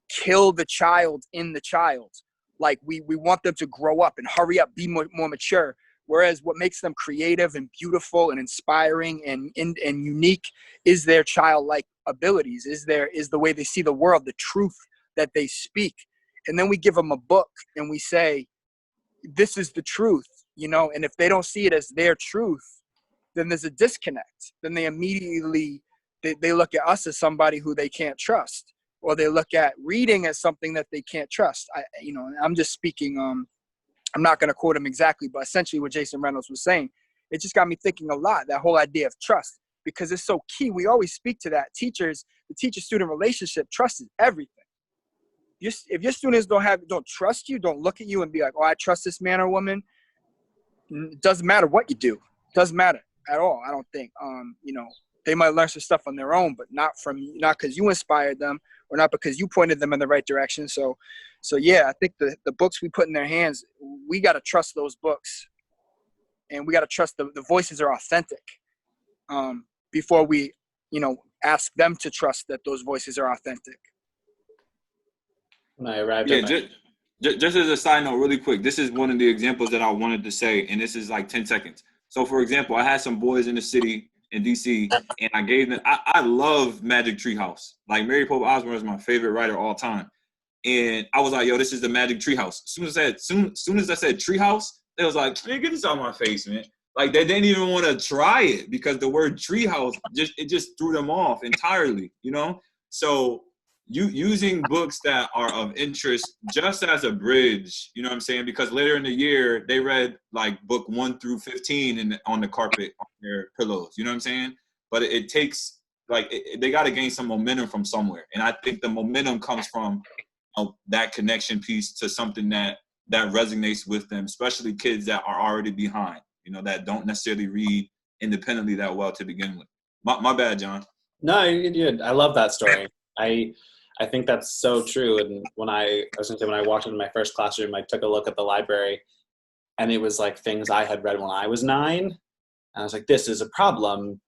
Speaker 4: kill the child in the child. Like we want them to grow up and hurry up, be more mature. Whereas what makes them creative and beautiful and inspiring and unique is their childlike abilities, is the way they see the world, the truth that they speak. And then we give them a book and we say, this is the truth, and if they don't see it as their truth, then there's a disconnect. Then they immediately, they look at us as somebody who they can't trust, or they look at reading as something that they can't trust. I'm just speaking, I'm not going to quote him exactly, but essentially what Jason Reynolds was saying, it just got me thinking a lot, that whole idea of trust, because it's so key. We always speak to that. The teacher-student relationship, trust is everything. if your students don't trust you, don't look at you and be like, oh, I trust this man or woman. It doesn't matter what you do. It doesn't matter at all. I don't think. They might learn some stuff on their own, but not because you inspired them or not because you pointed them in the right direction. So yeah, I think the books we put in their hands, we got to trust those books, and we got to trust the voices are authentic before we, ask them to trust that those voices are authentic.
Speaker 2: When I arrived
Speaker 3: Just as a side note, really quick, this is one of the examples that I wanted to say, and this is like 10 seconds. So, for example, I had some boys in the city in DC, and I gave them. I love Magic Treehouse. Like Mary Pope Osborne is my favorite writer all time, and I was like, "Yo, this is the Magic Treehouse." Soon as I said Treehouse, they was like, "Man, get this out of my face, man!" Like they didn't even want to try it because the word Treehouse just threw them off entirely, So using books that are of interest just as a bridge, you know what I'm saying? Because later in the year, they read like book 1 through 15 on the carpet on their pillows, you know what I'm saying? But it takes, they got to gain some momentum from somewhere. And I think the momentum comes from that connection piece to something that resonates with them, especially kids that are already behind, that don't necessarily read independently that well to begin with. My bad, John.
Speaker 2: No, you're good. I love that story. I think that's so true. And when I walked into my first classroom, I took a look at the library, and it was like things I had read when I was 9. And I was like, this is a problem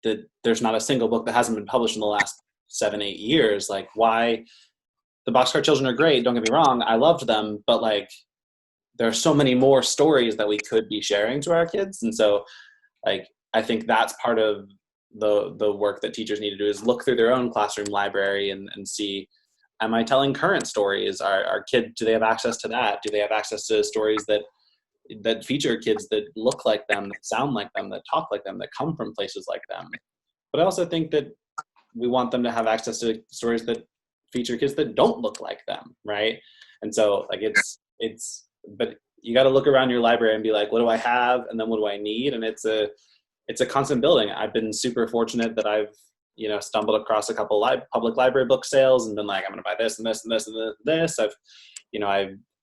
Speaker 2: that there's not a single book that hasn't been published in the last 7-8 years. Like, why? The Boxcar Children are great, don't get me wrong. I loved them, but like, there are so many more stories that we could be sharing to our kids. And so like, I think that's part of the work that teachers need to do is look through their own classroom library and see, am I telling current stories? Are kids, do they have access to that? Do they have access to stories that feature kids that look like them, that sound like them, that talk like them, that come from places like them? But I also think that we want them to have access to stories that feature kids that don't look like them, right? And so like but you got to look around your library and be like, what do I have? And then what do I need? And it's a constant building. I've been super fortunate that I've, stumbled across a couple public library book sales and been like, I'm going to buy this and this and this and this. I've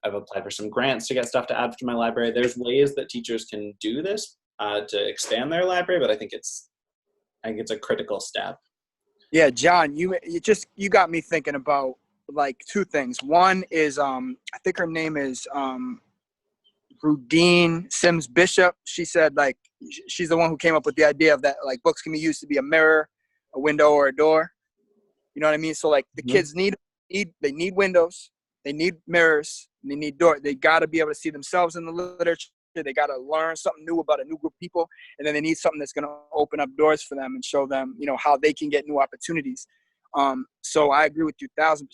Speaker 2: applied for some grants to get stuff to add to my library. There's ways that teachers can do this to expand their library, but I think it's a critical step.
Speaker 4: Yeah, John, you got me thinking about like 2 things. One is I think her name is Rudine Sims Bishop. She said like she's the one who came up with the idea of that, like books can be used to be a mirror, a window, or a door. You know what I mean? So like the kids need windows, they need mirrors, and they need doors. They got to be able to see themselves in the literature. They got to learn something new about a new group of people, and then they need something that's going to open up doors for them and show them, how they can get new opportunities. So I agree with you 1,000%.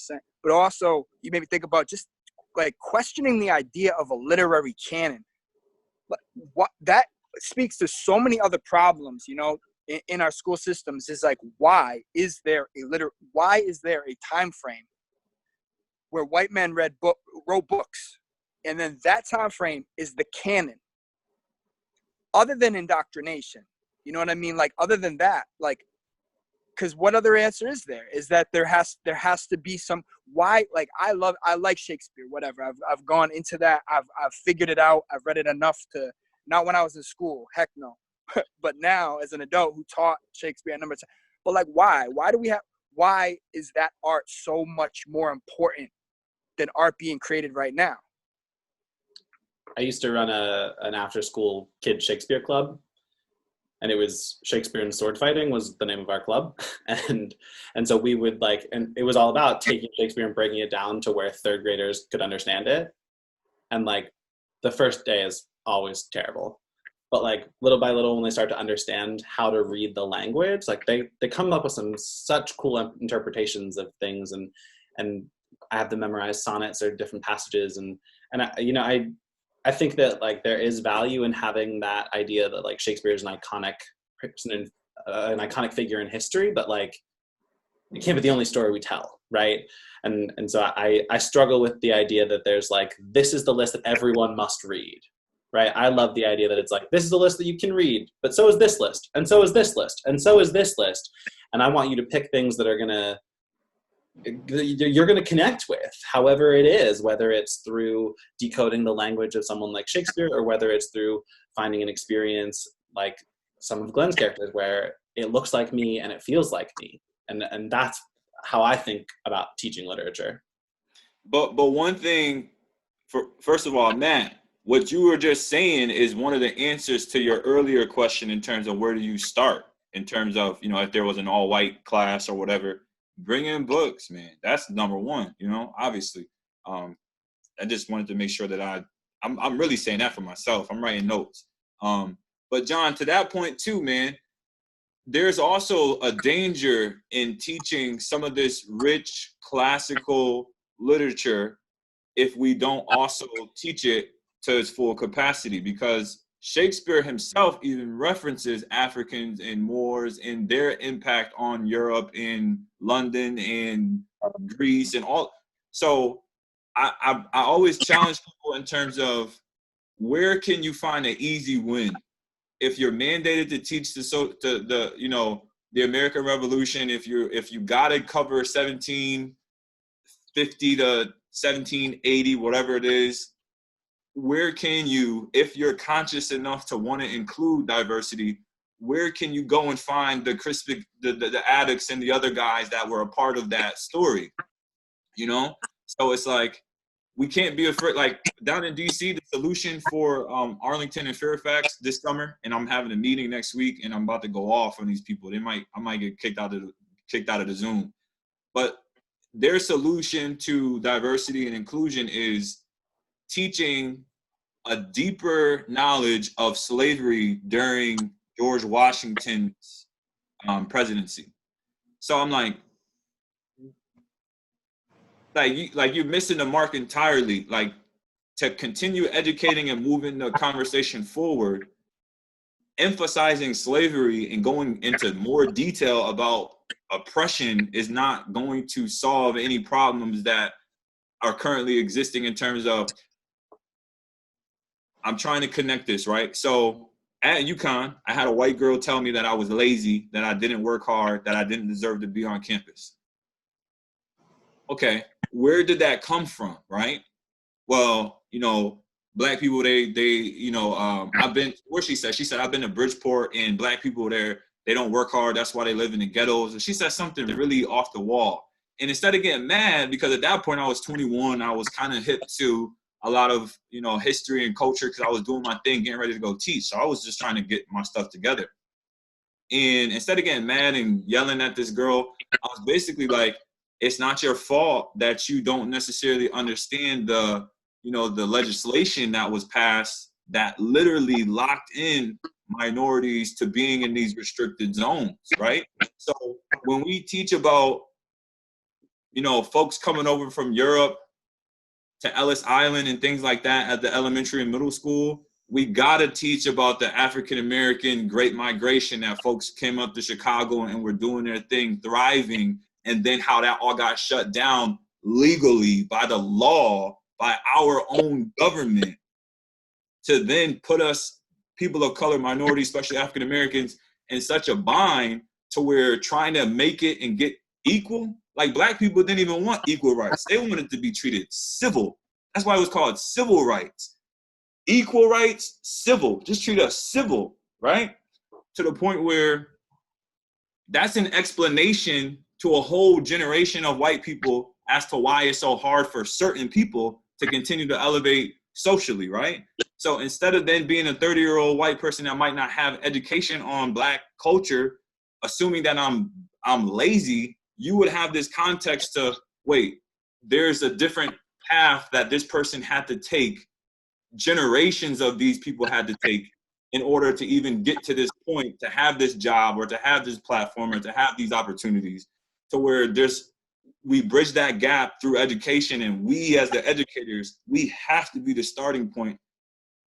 Speaker 4: But also, you made me think about just like questioning the idea of a literary canon. What that speaks to so many other problems, in our school systems. Is like, why is there a time frame where white men wrote books, and then that time frame is the canon, other than indoctrination? You know what I mean? Like, other than that, like, because what other answer is there? Is that there has to be some why? Like, I like Shakespeare, whatever. I've gone into that. I've figured it out. I've read it enough to, not when I was in school, heck no, but now as an adult who taught Shakespeare a number of times. But like, why? Why is that art so much more important than art being created right now?
Speaker 2: I used to run an after-school kid Shakespeare club, and it was Shakespeare and Sword Fighting was the name of our club. And so we would and it was all about taking Shakespeare and breaking it down to where 3rd graders could understand it. And like the first day is always terrible, but like little by little, when they start to understand how to read the language, like they come up with some such cool interpretations of things. And I have them memorize sonnets or different passages. And I think that like there is value in having that idea that like Shakespeare is an iconic person, an iconic figure in history, but like it can't be the only story we tell, right? And so I struggle with the idea that there's like, this is the list that everyone must read, right? I love the idea that it's like, this is the list that you can read, but so is this list, and so is this list, and so is this list. And I want you to pick things that are gonna you're going to connect with, however it is, whether it's through decoding the language of someone like Shakespeare, or whether it's through finding an experience like some of Glen's characters where it looks like me and it feels like me. And that's how I think about teaching literature.
Speaker 3: But one thing, first of all, Matt, what you were just saying is one of the answers to your earlier question in terms of where do you start, in terms of, you know, if there was an all-white class or whatever, bring in books, man. That's number one, you know, obviously. I just wanted to make sure that I'm really saying that for myself. I'm writing notes. But John, to that point too, man, there's also a danger in teaching some of this rich classical literature if we don't also teach it to its full capacity, because Shakespeare himself even references Africans and Moors and their impact on Europe and London and Greece and all. So I always challenge people in terms of where can you find an easy win if you're mandated to teach the you know, the American Revolution, if you gotta cover 1750 to 1780, whatever it is. Where can you, if you're conscious enough to want to include diversity, where can you go and find the addicts and the other guys that were a part of that story? You know? So it's like, we can't be afraid. Like down in DC, the solution for Arlington and Fairfax this summer, and I'm having a meeting next week, and I'm about to go off on these people. I might get kicked out of the Zoom. But their solution to diversity and inclusion is teaching a deeper knowledge of slavery during George Washington's presidency. So I'm like you're missing the mark entirely. Like, to continue educating and moving the conversation forward, emphasizing slavery and going into more detail about oppression is not going to solve any problems that are currently existing in terms of, I'm trying to connect this, right? So at UConn, I had a white girl tell me that I was lazy, that I didn't work hard, that I didn't deserve to be on campus. Okay, where did that come from, right? Well, you know, black people, they you know, I've been, where she said, I've been to Bridgeport, and black people there, they don't work hard. That's why they live in the ghettos. And she said something really off the wall. And instead of getting mad, because at that point I was 21, I was kind of hip to a lot of, you know, history and culture, because I was doing my thing, getting ready to go teach. So I was just trying to get my stuff together. And instead of getting mad and yelling at this girl, I was basically like, it's not your fault that you don't necessarily understand the, you know, the legislation that was passed that literally locked in minorities to being in these restricted zones, right? So when we teach about, you know, folks coming over from Europe to Ellis Island and things like that at the elementary and middle school, we gotta teach about the African-American Great Migration, that folks came up to Chicago and were doing their thing, thriving, and then how that all got shut down legally by the law, by our own government, to then put us, people of color, minorities, especially African Americans, in such a bind to where trying to make it and get equal, like black people didn't even want equal rights. They wanted to be treated civil. That's why it was called civil rights. Equal rights, civil. Just treat us civil, right? To the point where that's an explanation to a whole generation of white people as to why it's so hard for certain people to continue to elevate socially, right? So instead of then being a 30-year-old white person that might not have education on black culture, assuming that I'm lazy, you would have this context to, wait, there's a different path that this person had to take, generations of these people had to take in order to even get to this point, to have this job or to have this platform or to have these opportunities, to where we bridge that gap through education. And we as the educators, we have to be the starting point.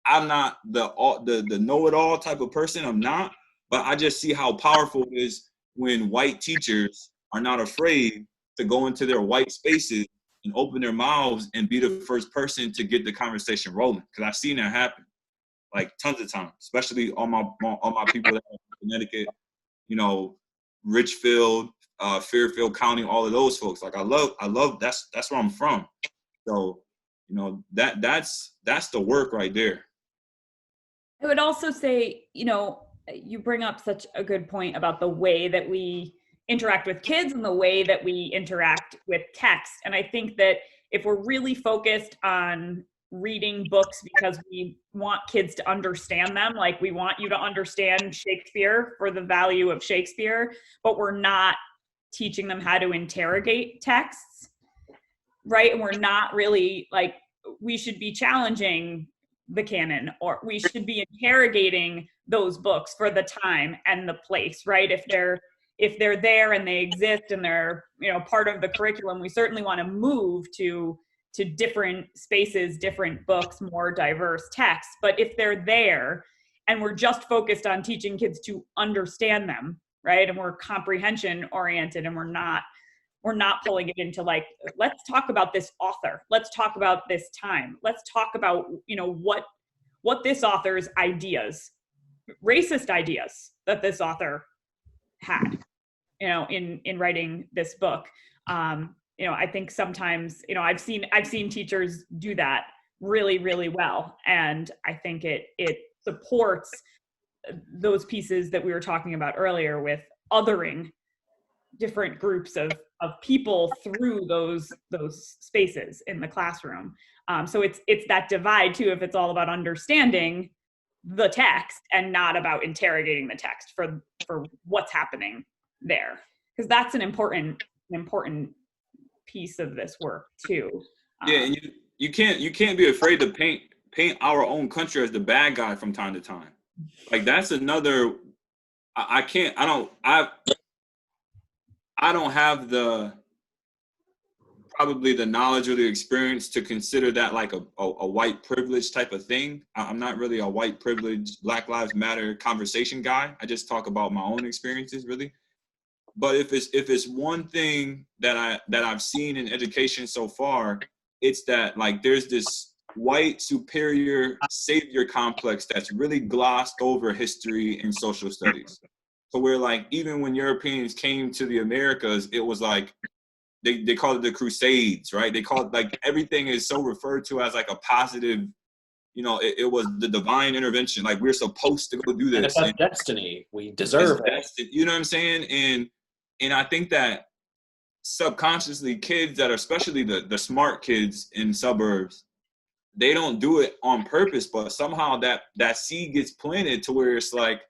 Speaker 3: I'm not the know-it-all type of person, I'm not, but I just see how powerful it is when white teachers are not afraid to go into their white spaces and open their mouths and be the first person to get the conversation rolling. Because I've seen that happen, like tons of times, especially all my people that are in Connecticut, you know, Richfield, Fairfield County, all of those folks. Like I love that's where I'm from. So, you know, that's the work right there.
Speaker 1: I would also say, you know, you bring up such a good point about the way that we interact with kids and the way that we interact with text. And I think that if we're really focused on reading books because we want kids to understand them, like we want you to understand Shakespeare for the value of Shakespeare, but we're not teaching them how to interrogate texts, right? And we're not really like, we should be challenging the canon, or we should be interrogating those books for the time and the place, right? If they're there and they exist and they're, you know, part of the curriculum, we certainly want to move to different spaces, different books, more diverse texts. But if they're there and we're just focused on teaching kids to understand them, right? And we're comprehension oriented and we're not pulling it into like, let's talk about this author. Let's talk about this time. Let's talk about, you know, what this author's ideas, racist ideas that this author had, you know, in writing this book. You know, I think sometimes, you know, I've seen teachers do that really, really well. And I think it supports those pieces that we were talking about earlier with othering different groups of people through those spaces in the classroom. So it's that divide too, if it's all about understanding the text and not about interrogating the text for what's happening there, because that's an important piece of this work too.
Speaker 3: Yeah, and you can't be afraid to paint our own country as the bad guy from time to time. Like that's another. I don't have probably the knowledge or the experience to consider that like a white privilege type of thing. I'm not really a white privilege, Black Lives Matter conversation guy. I just talk about my own experiences really. But if it's one thing that I've seen in education so far, it's that like there's this white superior savior complex that's really glossed over history and social studies. So where like even when Europeans came to the Americas, it was like they called it the Crusades, right? They called like everything is so referred to as like a positive, you know, it was the divine intervention. Like we're supposed to go do this.
Speaker 2: And it's destiny. We deserve it.
Speaker 3: You know what I'm saying? And I think that subconsciously kids that are especially the smart kids in suburbs, they don't do it on purpose, but somehow that seed gets planted to where it's like,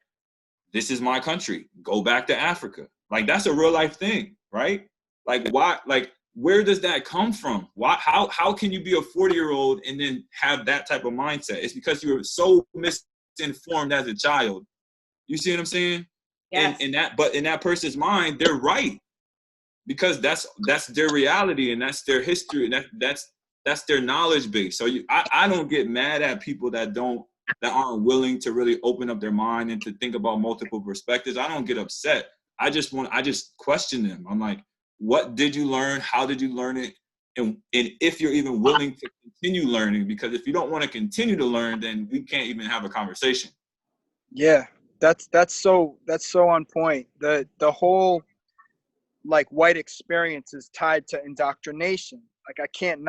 Speaker 3: this is my country. Go back to Africa. Like that's a real life thing, right? Like why? Like where does that come from? Why? How can you be a 40-year-old and then have that type of mindset? It's because you were so misinformed as a child. You see what I'm saying?
Speaker 1: Yes.
Speaker 3: But in that person's mind, they're right because that's their reality and that's their history and that's their knowledge base. So I don't get mad at people that aren't willing to really open up their mind and to think about multiple perspectives. I don't get upset. I just question them. I'm like, what did you learn? How did you learn it? And if you're even willing to continue learning, because if you don't want to continue to learn, then we can't even have a conversation.
Speaker 4: Yeah, that's so on point. The whole like white experience is tied to indoctrination. Like I can't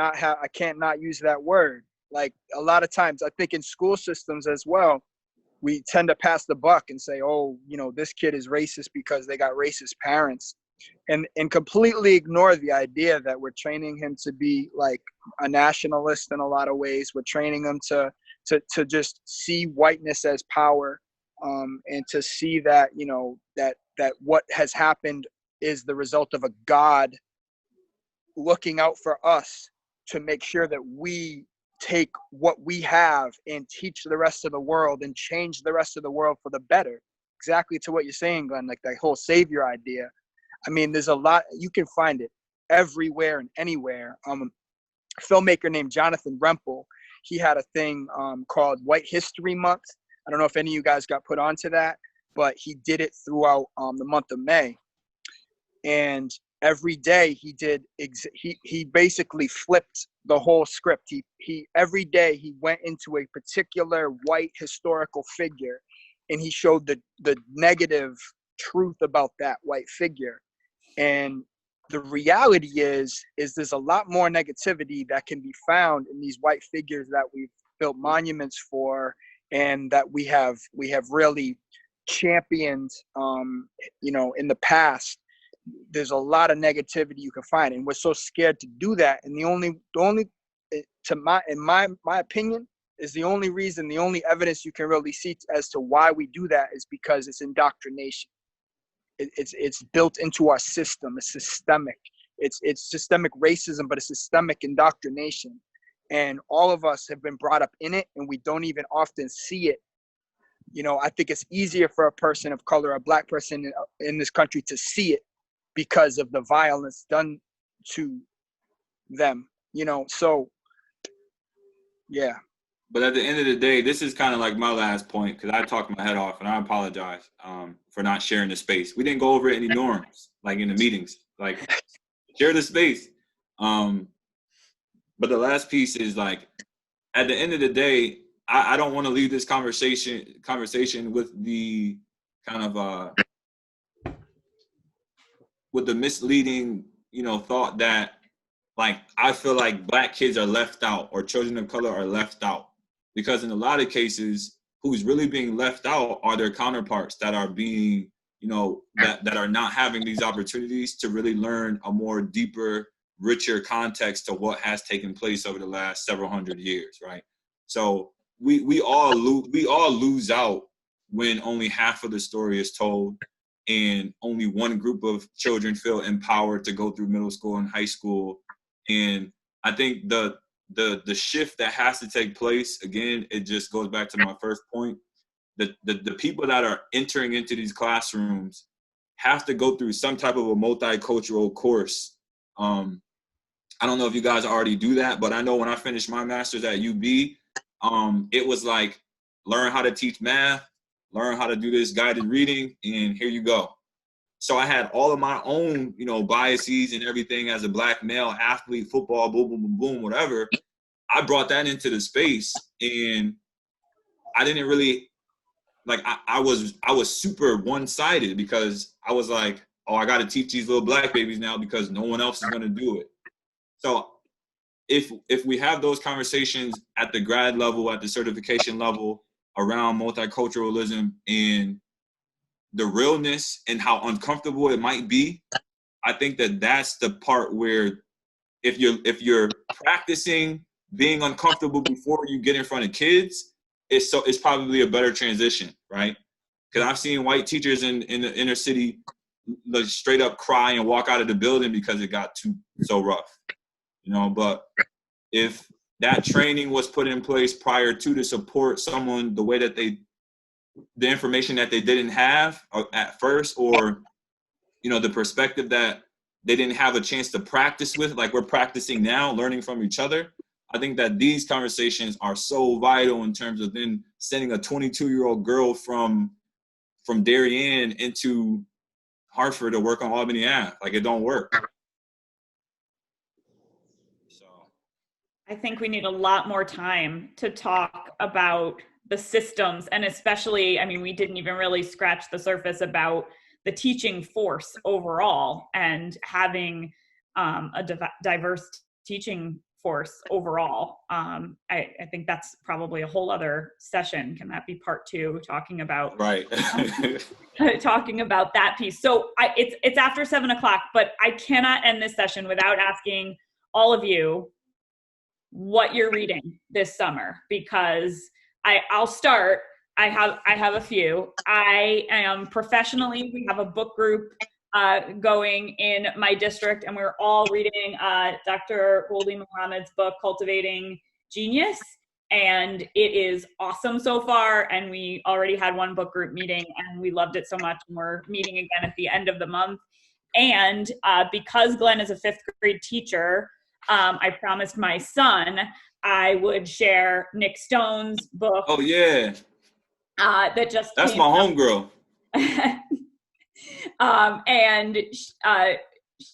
Speaker 4: not use that word. Like a lot of times I think in school systems as well, we tend to pass the buck and say, oh, you know, this kid is racist because they got racist parents, and completely ignore the idea that we're training him to be like a nationalist in a lot of ways. We're training him to just see whiteness as power, and to see that, you know, that what has happened is the result of a God looking out for us to make sure that we take what we have and teach the rest of the world and change the rest of the world for the better. Exactly to what you're saying, Glenn, like that whole savior idea. I mean, there's a lot, you can find it everywhere and anywhere. A filmmaker named Jonathan Rempel, he had a thing called White History Month. I don't know if any of you guys got put onto that, but he did it throughout the month of May. And every day he did, he basically flipped the whole script. He every day he went into a particular white historical figure and he showed the negative truth about that white figure. And the reality is there's a lot more negativity that can be found in these white figures that we've built monuments for, and that we have really championed, in the past. There's a lot of negativity you can find, and we're so scared to do that. And the only in my opinion, is the only reason, the only evidence you can really see as to why we do that is because it's indoctrination. It's built into our system. It's systemic. It's systemic racism, but it's systemic indoctrination. And all of us have been brought up in it, and we don't even often see it. I think it's easier for a person of color, a black person in this country, to see it because of the violence done to them. So yeah.
Speaker 3: But at the end of the day, this is kind of like my last point, because I talked my head off, and I apologize for not sharing the space. We didn't go over any norms, like in the meetings. Like, share the space. But the last piece is, like, at the end of the day, I don't want to leave this conversation with the kind of with the misleading, thought that, like, I feel like Black kids are left out or children of color are left out. Because in a lot of cases, who's really being left out are their counterparts that are being, that are not having these opportunities to really learn a more deeper, richer context to what has taken place over the last several hundred years, right? So we all lose out when only half of the story is told, and only one group of children feel empowered to go through middle school and high school. And I think the shift that has to take place, again, it just goes back to my first point. The people that are entering into these classrooms have to go through some type of a multicultural course. I don't know if you guys already do that, but I know when I finished my master's at UB, it was like, learn how to teach math, learn how to do this guided reading, and here you go. So I had all of my own, biases and everything as a Black male athlete, football, boom, boom, boom, boom, whatever. I brought that into the space, and I didn't really, like, I was super one-sided, because I was like, oh, I got to teach these little Black babies now because no one else is going to do it. So if we have those conversations at the grad level, at the certification level, around multiculturalism and the realness and how uncomfortable it might be, I think that that's the part where if you're practicing being uncomfortable before you get in front of kids, it's probably a better transition, right? Because I've seen white teachers in the inner city straight up cry and walk out of the building because it got so rough, But if that training was put in place prior to support someone the way that the information that they didn't have at first, or, the perspective that they didn't have a chance to practice with, like we're practicing now, learning from each other, I think that these conversations are so vital in terms of then sending a 22-year-old girl from Darien into Hartford to work on Albany Ave. Like, it don't work. So
Speaker 1: I think we need a lot more time to talk about the systems, and especially, we didn't even really scratch the surface about the teaching force overall, and having a diverse teaching force overall. I think that's probably a whole other session. Can that be part 2, talking about talking about that piece? So it's after 7:00, but I cannot end this session without asking all of you what you're reading this summer, because I'll start. I have a few. I am professionally, we have a book group going in my district, and we're all reading Dr. Goldie Muhammad's book, Cultivating Genius, and it is awesome so far. And we already had one book group meeting, and we loved it so much, and we're meeting again at the end of the month. And because Glen is a 5th grade teacher, I promised my son I would share Nick Stone's book.
Speaker 3: Oh yeah. That's my homegirl.
Speaker 1: And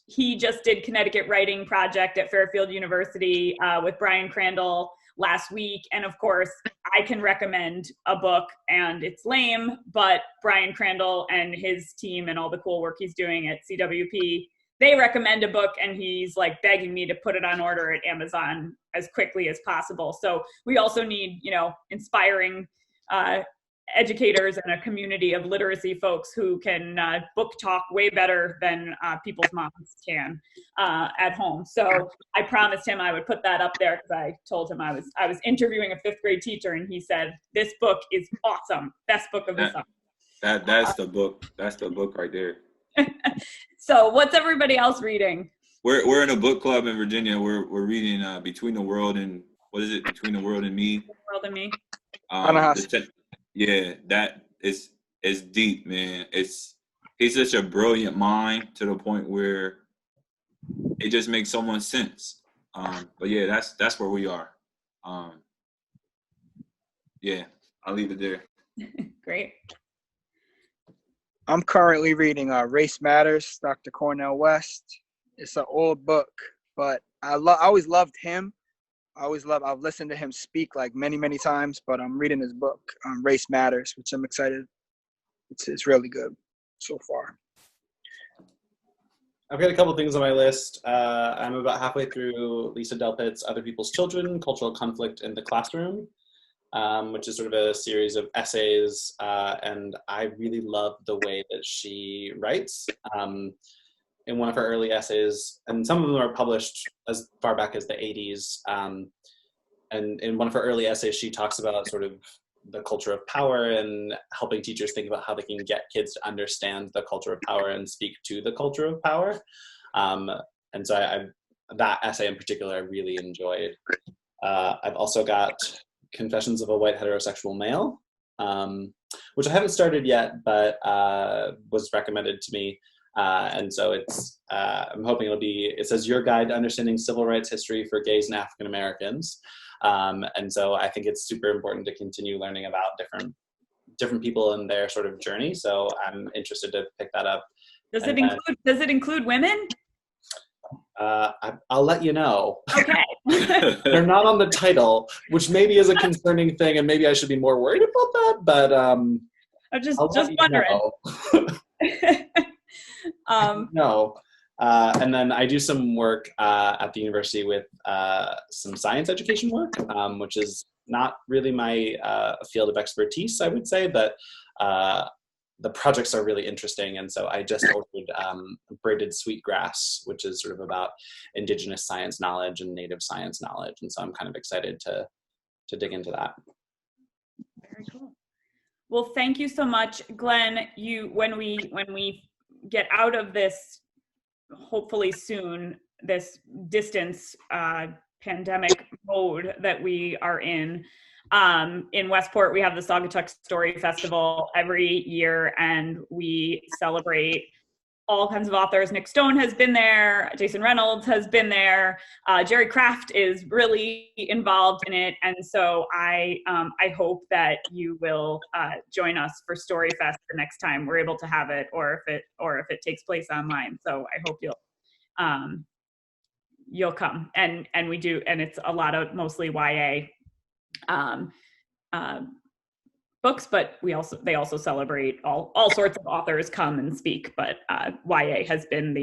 Speaker 1: he just did Connecticut Writing Project at Fairfield University with Brian Crandall last week. And of course, I can recommend a book, and it's lame, but Brian Crandall and his team and all the cool work he's doing at CWP, they recommend a book, and he's like begging me to put it on order at Amazon as quickly as possible. So we also need, inspiring educators and a community of literacy folks who can book talk way better than people's moms can at home. So I promised him I would put that up there, because I told him I was interviewing a 5th grade teacher, and he said, "This book is awesome, best book of the summer."
Speaker 3: That's the book. That's the book right there.
Speaker 1: So what's everybody else reading?
Speaker 3: We're in a book club in Virginia. We're reading Between the World and Between the World and Me.
Speaker 1: World and Me.
Speaker 3: Yeah, that is deep, man. He's such a brilliant mind, to the point where it just makes so much sense. But yeah, that's where we are. Yeah, I'll leave it there.
Speaker 1: Great.
Speaker 4: I'm currently reading Race Matters, Dr. Cornel West. It's an old book, but I always loved him. I've listened to him speak like many, many times, but I'm reading his book, Race Matters, which I'm excited. It's really good so far.
Speaker 2: I've got a couple things on my list. I'm about halfway through Lisa Delpit's Other People's Children, Cultural Conflict in the Classroom, which is sort of a series of essays, and I really love the way that she writes. In one of her early essays, and some of them are published as far back as the 80s, and in one of her early essays, she talks about sort of the culture of power and helping teachers think about how they can get kids to understand the culture of power and speak to the culture of power. And so that essay in particular, I really enjoyed. I've also got Confessions of a White Heterosexual Male, which I haven't started yet, but was recommended to me. And so I'm hoping it says Your Guide to Understanding Civil Rights History for Gays and African Americans. And so I think it's super important to continue learning about different people and their sort of journey. So I'm interested to pick that up.
Speaker 1: Does it include women?
Speaker 2: I'll let you know.
Speaker 1: Okay.
Speaker 2: They're not on the title, which maybe is a concerning thing, and maybe I should be more worried about that, but I'm
Speaker 1: just wondering.
Speaker 2: No. And then I do some work at the university with some science education work, which is not really my field of expertise, I would say, but the projects are really interesting. And so I just ordered Braided Sweetgrass, which is sort of about indigenous science knowledge and native science knowledge. And so I'm kind of excited to dig into that.
Speaker 1: Very cool. Well, thank you so much, Glenn. When we get out of this, hopefully soon, this distance pandemic mode that we are in Westport, we have the Saugatuck Story Festival every year, and we celebrate all kinds of authors. Nick Stone has been there, Jason Reynolds has been there, Jerry Craft is really involved in it, and so I hope that you will join us for Storyfest the next time we're able to have it, or if it takes place online. So I hope you'll come, and we do, and it's a lot of mostly YA books, but they also celebrate all sorts of authors come and speak, but YA has been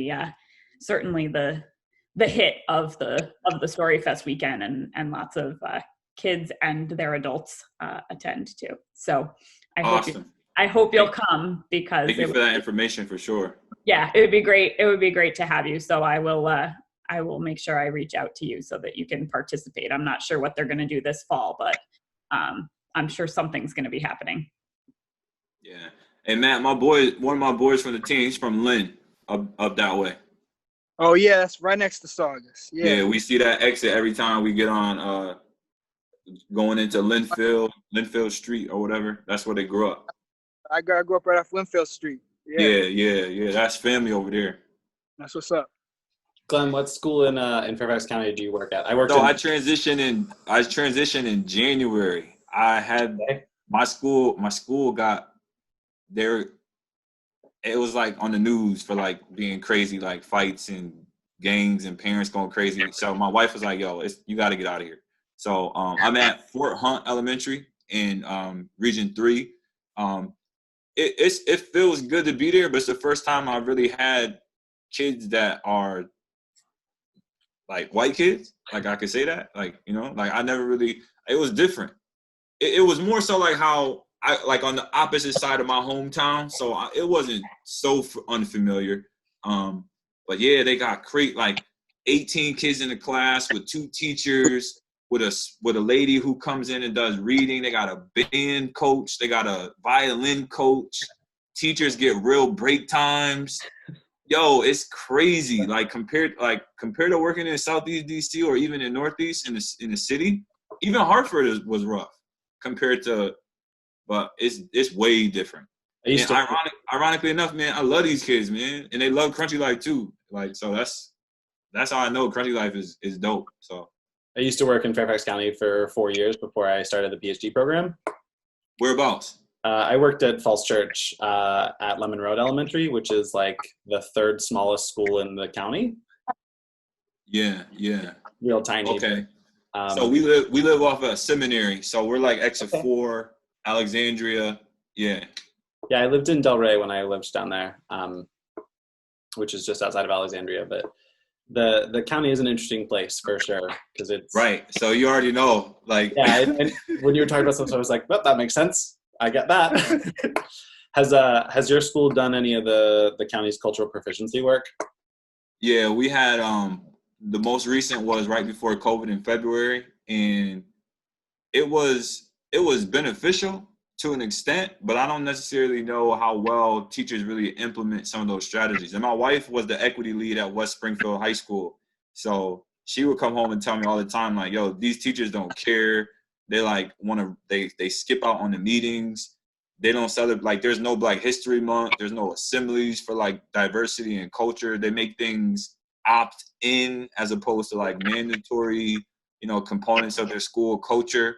Speaker 1: certainly the hit of the Storyfest weekend, and lots of kids and their adults attend too. So I hope you'll come, because
Speaker 3: thank you for that information for sure.
Speaker 1: Yeah, it would be great. It would be great to have you. So I will make sure I reach out to you so that you can participate. I'm not sure what they're going to do this fall, but I'm sure something's going to be happening.
Speaker 3: Yeah. And Matt, one of my boys from the team, he's from Glen, up that way.
Speaker 4: Oh yeah, that's right next to Saugus.
Speaker 3: Yeah, we see that exit every time we get on going into Linfield Street or whatever. That's where they grew up.
Speaker 4: I grew up right off Linfield Street.
Speaker 3: Yeah. That's family over there.
Speaker 4: That's what's up.
Speaker 2: Glenn, what school in Fairfax County do you work at? I transitioned in January. I had my school got
Speaker 3: it was like on the news for like being crazy, like fights and gangs and parents going crazy. So my wife was like, yo, you got to get out of here. So I'm at Fort Hunt Elementary in Region 3. It feels good to be there, but it's the first time I've really had kids that are like white kids. Like I could say that, like, you know, like I never really, it was different. It was more so like how I, like on the opposite side of my hometown. So it wasn't so unfamiliar. But yeah, they got like 18 kids in the class with 2 teachers, with a lady who comes in and does reading. They got a band coach. They got a violin coach. Teachers get real break times. Yo, it's crazy. Like compared to working in Southeast DC or even in Northeast in the city, even Hartford was rough compared to, but it's way different. And ironically enough, man, I love these kids, man, and they love Country Life too. Like, so that's how I know Country Life is dope. So
Speaker 2: I used to work in Fairfax County for 4 years before I started the PhD program.
Speaker 3: Whereabouts?
Speaker 2: I worked at Falls Church at Lemon Road Elementary, which is like the 3rd smallest school in the county.
Speaker 3: Yeah.
Speaker 2: Real tiny.
Speaker 3: Okay. So we live off a seminary, so we're like exit 4, Alexandria. Yeah.
Speaker 2: Yeah, I lived in Delray when I lived down there, which is just outside of Alexandria. But the county is an interesting place for sure because it's
Speaker 3: right. So you already know, like,
Speaker 2: yeah. And when you were talking about something, I was like, well, that makes sense. I get that. Has your school done any of the county's cultural proficiency work?
Speaker 3: Yeah, we had the most recent was right before COVID in February, and it was beneficial to an extent, but I don't necessarily know how well teachers really implement some of those strategies. And my wife was the equity lead at West Springfield High School, so she would come home and tell me all the time, like, yo, these teachers don't care. They like they skip out on the meetings. They don't celebrate, like, there's no Black History Month. There's no assemblies for like diversity and culture. They make things opt in as opposed to like mandatory, you know, components of their school culture.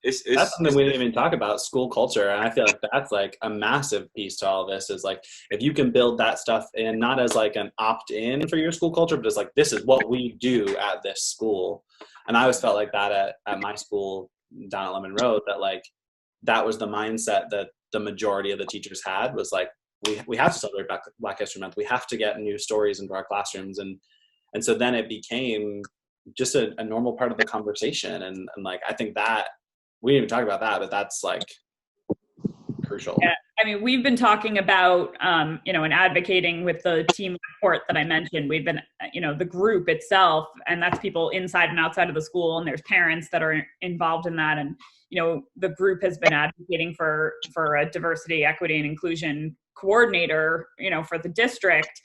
Speaker 2: That's something we didn't even talk about, school culture. And I feel like that's like a massive piece to all this is like, if you can build that stuff in, not as like an opt-in for your school culture, but it's like, this is what we do at this school. And I always felt like that at my school down at Lemon Road, that like, that was the mindset that the majority of the teachers had, was like, we have to celebrate Black History Month. We have to get new stories into our classrooms. And so then it became just a normal part of the conversation. And like, I think that we didn't even talk about that, but that's like crucial.
Speaker 1: Yeah. I mean, we've been talking about, you know, and advocating with the team report that I mentioned. We've been, you know, the group itself, and that's people inside and outside of the school, and there's parents that are involved in that. And, you know, the group has been advocating for a diversity, equity, and inclusion coordinator, you know, for the district.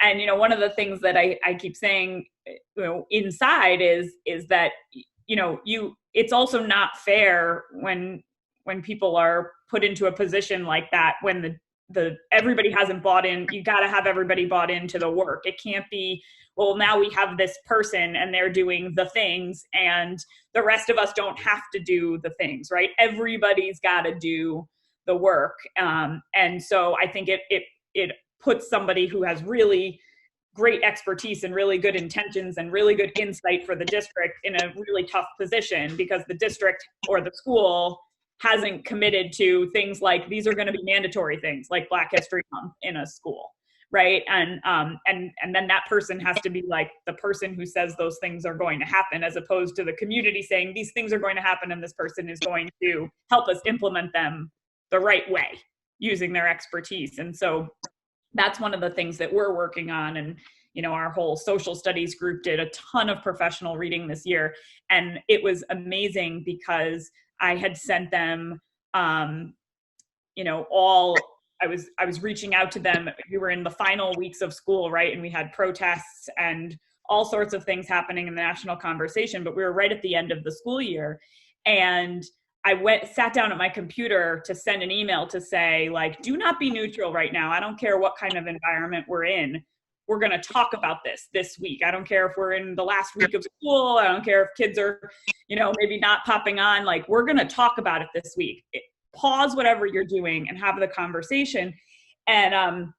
Speaker 1: And, you know, one of the things that I keep saying, you know, inside is that, you know, it's also not fair when people are put into a position like that, when the everybody hasn't bought in. You got to have everybody bought into the work. It can't be, well, now we have this person and they're doing the things and the rest of us don't have to do the things, right? Everybody's got to do the work. And so I think it puts somebody who has really great expertise and really good intentions and really good insight for the district in a really tough position, because the district or the school hasn't committed to things like, these are going to be mandatory things like Black History Month in a school, right? And then that person has to be like the person who says those things are going to happen, as opposed to the community saying these things are going to happen and this person is going to help us implement them the right way using their expertise. And so that's one of the things that we're working on. And, you know, our whole social studies group did a ton of professional reading this year. And it was amazing because I had sent them, you know, I was reaching out to them. We were in the final weeks of school, right? And we had protests and all sorts of things happening in the national conversation, but we were right at the end of the school year. And I sat down at my computer to send an email to say, like, do not be neutral right now. I don't care what kind of environment we're in. We're going to talk about this week. I don't care if we're in the last week of school. I don't care if kids are, you know, maybe not popping on. Like, we're going to talk about it this week. Pause whatever you're doing and have the conversation. And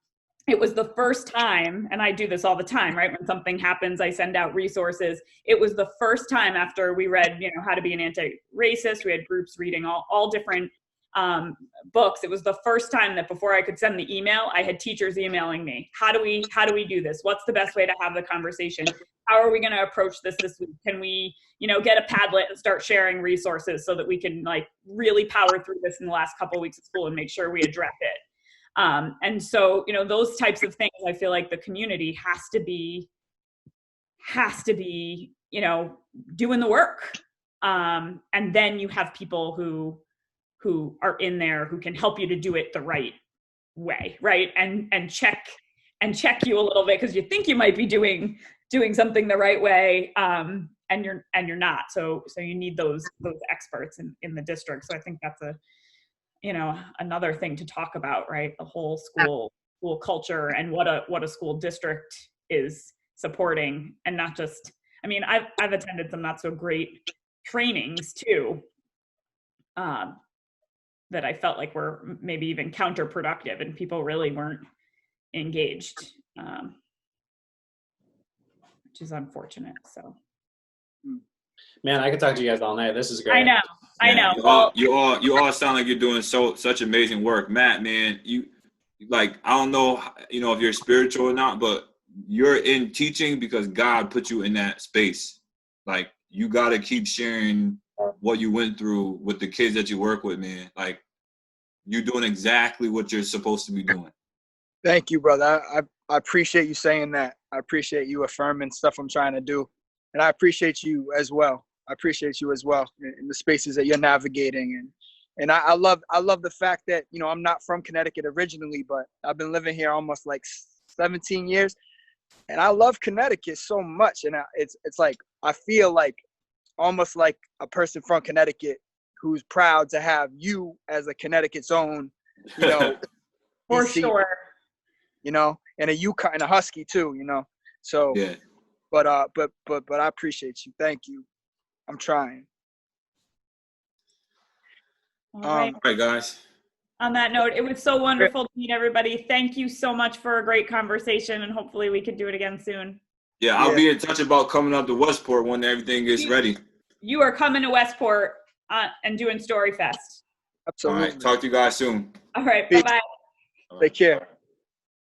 Speaker 1: it was the first time, and I do this all the time, right? When something happens, I send out resources. It was the first time after we read, How to Be an Anti-Racist. We had groups reading all different books. It was the first time that before I could send the email, I had teachers emailing me. How do we do this? What's the best way to have the conversation? How are we going to approach this week? Can we, get a Padlet and start sharing resources so that we can really power through this in the last couple of weeks of school and make sure we address it? And so, those types of things, I feel like the community has to be, doing the work. And then you have people who are in there who can help you to do it the right way, right? And check you a little bit because you think you might be doing something the right way, and you're not. So you need those experts in the district. So I think that's another thing to talk about, right? The whole school culture and what a school district is supporting, and not just. I mean, I've attended some not so great trainings too, that I felt like were maybe even counterproductive, and people really weren't engaged, which is unfortunate. So.
Speaker 2: Man, I could talk to you guys all night. This is great.
Speaker 1: I know.
Speaker 3: You all sound like you're doing such amazing work. Matt, man, I don't know, if you're spiritual or not, but you're in teaching because God put you in that space. Like, you got to keep sharing what you went through with the kids that you work with, man. Like, you're doing exactly what you're supposed to be doing.
Speaker 4: Thank you, brother. I appreciate you saying that. I appreciate you affirming stuff I'm trying to do. And I appreciate you as well. In the spaces that you're navigating. And I love the fact that, I'm not from Connecticut originally, but I've been living here almost 17 years. And I love Connecticut so much. And it's like, I feel like almost like a person from Connecticut who's proud to have you as a Connecticut's own,
Speaker 1: For sure.
Speaker 4: And a Yukon and a Husky too, So,
Speaker 3: yeah.
Speaker 4: But I appreciate you. Thank you. I'm trying.
Speaker 1: All right.
Speaker 3: All right, guys.
Speaker 1: On that note, it was so wonderful to meet everybody. Thank you so much for a great conversation, and hopefully we could do it again soon.
Speaker 3: Yeah, I'll be in touch about coming up to Westport when everything is ready.
Speaker 1: You are coming to Westport and doing Story Fest.
Speaker 4: Absolutely.
Speaker 3: All right, talk to you guys soon.
Speaker 1: All right, bye-bye.
Speaker 4: Take care.